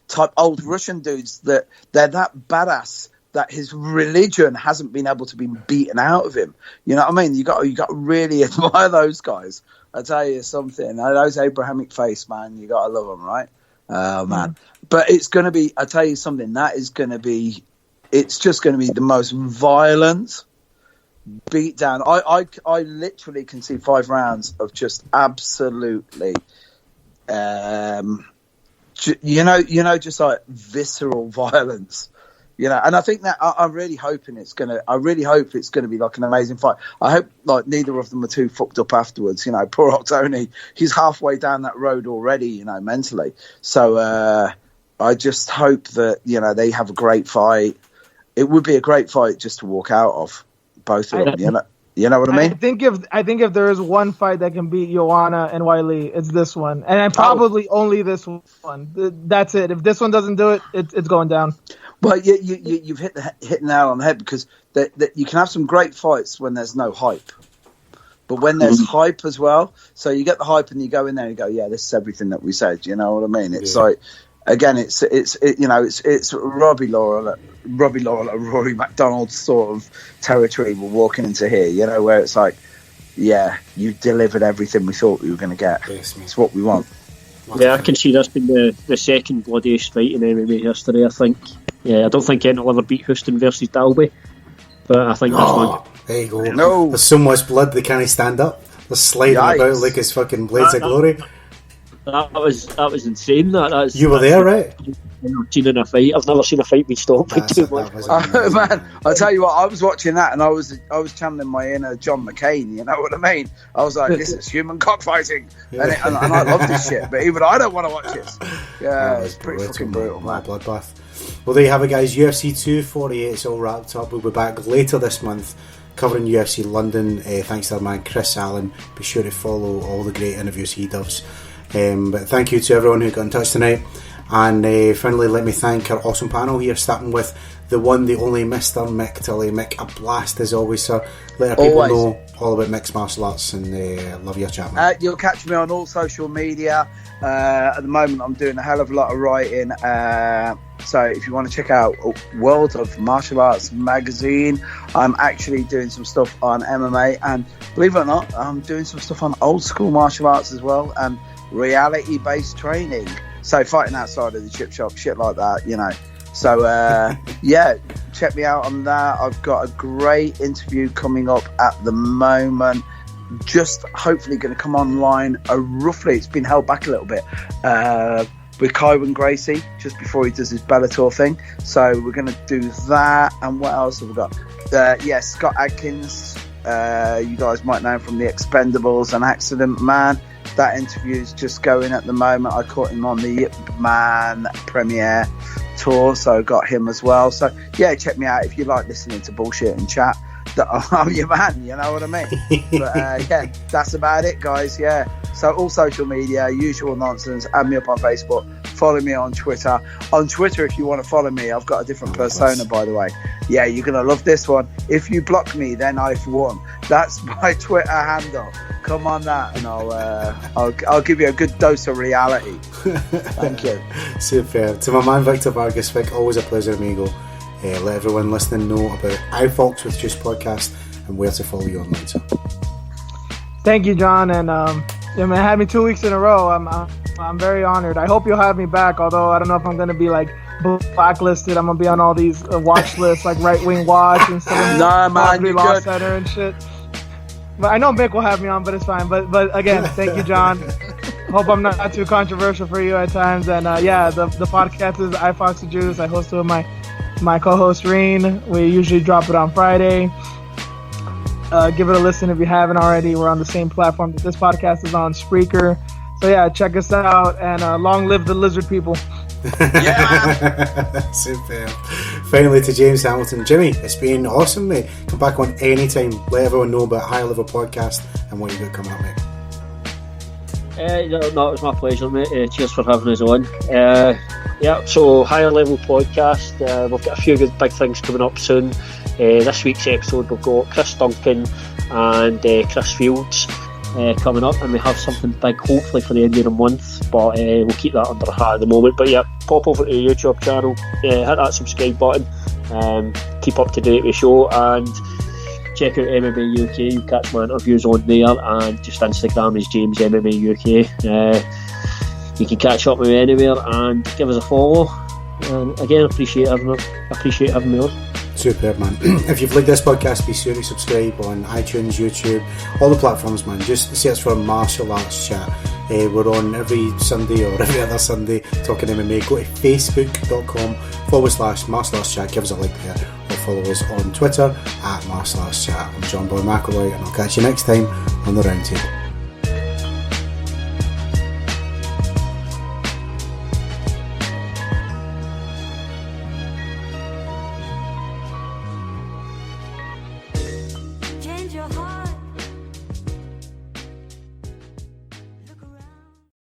type old Russian dudes that they're that badass that his religion hasn't been able to be beaten out of him. You know what I mean? You got to really admire those guys. I tell you something. Those Abrahamic face, man, you got to love them, right? Oh man. But it's going to be, I tell you something, it's just going to be the most violent beatdown. I literally can see 5 rounds of just absolutely just like visceral violence. And I think that I'm really hoping I really hope it's gonna be like an amazing fight. I hope like neither of them are too fucked up afterwards. Poor old Tony, he's halfway down that road already, mentally. So I just hope that they have a great fight. It would be a great fight just to walk out of, both of them. You know what I mean? I think if there is one fight that can beat Joanna and Wiley, it's this one, and probably only this one. That's it. If this one doesn't do it, it's going down. Well, you've hit the nail on the head, because that you can have some great fights when there's no hype, but when there's hype as well. So you get the hype and you go in there and you go, yeah, this is everything that we said. You know what I mean? It's like, again, it's Robbie Laurel, Rory McDonald sort of territory we're walking into here. Where it's like, yeah, you delivered everything we thought we were going to get. It's what we want. Yeah, I can see this being the second bloodiest fight in MMA history, I think. Yeah, I don't think anyone will ever beat Houston versus Dalby, but I think this one. There you go. No. There's so much blood they can't stand up. They're sliding about like it's fucking Blades of Glory. That was insane. You were there, right? I've never seen in a fight. I've never seen a fight be stopped by too much. Man, I tell you what, I was watching that and I was channeling my inner John McCain. You know what I mean? I was like, this is human cockfighting, and I love this shit. But even I don't want to watch this. Yeah, it's pretty fucking brutal, man. Bloodbath. Well, there you have it, guys. UFC 248 is all wrapped up. We'll be back later this month covering UFC London. Thanks to our man Chris Allen. Be sure to follow all the great interviews he does. But thank you to everyone who got in touch tonight. And finally, let me thank our awesome panel here, starting with the one, the only Mr. Mick Tully. Mick, a blast as always, sir. Let our people know all about mixed martial arts, and love your chat, man. You'll catch me on all social media. At the moment, I'm doing a hell of a lot of writing. So if you want to check out World of Martial Arts magazine, I'm actually doing some stuff on MMA, and believe it or not, I'm doing some stuff on old school martial arts as well, and reality-based training. So fighting outside of the chip shop, shit like that, So, yeah, check me out on that. I've got a great interview coming up at the moment. Just hopefully going to come online roughly. It's been held back a little bit with Kywan Gracie just before he does his Bellator thing. So we're going to do that. And what else have we got? Scott Adkins. You guys might know him from The Expendables and Accident Man. That interview's just going at the moment. I caught him on the Yip Man premiere tour, so I got him as well. So yeah, check me out if you like listening to bullshit and chat. I'm your man, you know what I mean? But yeah, that's about it, guys. Yeah, so all social media, usual nonsense. Add me up on Facebook, follow me on Twitter. On Twitter, if you want to follow me, I've got a different persona, by the way. Yeah, you're gonna love this one. If you block me, then I've won. That's my Twitter handle. Come on that, and I'll give you a good dose of reality. Thank you. Super. To my man Victor Vargas, Vic, always a pleasure, amigo. Let everyone listening know about iFox with Juice Podcast and where to follow you online. So. Thank you, John, and it had me 2 weeks in a row. I'm very honored. I hope you'll have me back. Although I don't know if I'm going to be like blacklisted. I'm going to be on all these watch lists, like Right Wing Watch and stuff. Nah, man, you're Law good. Center and shit. But I know Mick will have me on, but it's fine. But again, thank you, John. Hope I'm not too controversial for you at times. And the podcast is iFox and Juice. I host it with my co-host Reen. We usually drop it on Friday. Give it a listen if you haven't already. We're on the same platform that this podcast is on, Spreaker. So yeah, check us out, and long live the lizard people. Yeah. Super. Finally to James Hamilton. Jimmy, it's been awesome, mate. Come back on any time. Let everyone know about High Level Podcast and what you got coming up, mate. No, it was my pleasure, mate. Cheers for having us on. So Higher Level Podcast. We've got a few good big things coming up soon. This week's episode we've got Chris Duncan and Chris Fields coming up, and we have something big hopefully for the end of the month, but we'll keep that under a hat at the moment. But yeah, pop over to the YouTube channel, hit that subscribe button, keep up to date with the show, and check out MMA UK. You catch my interviews on there, and just Instagram is James MMA UK. You can catch up with me anywhere and give us a follow. And again, appreciate having me on. Superb, man. If you've liked this podcast, be sure to subscribe on iTunes, YouTube, all the platforms, man. Just search for Martial Arts Chat. We're on every Sunday or every other Sunday talking MMA. Go to facebook.com/martial-chat. Give us a like there, or follow us on Twitter @martial-chat. I'm John Boy McElroy, and I'll catch you next time on the Roundtable.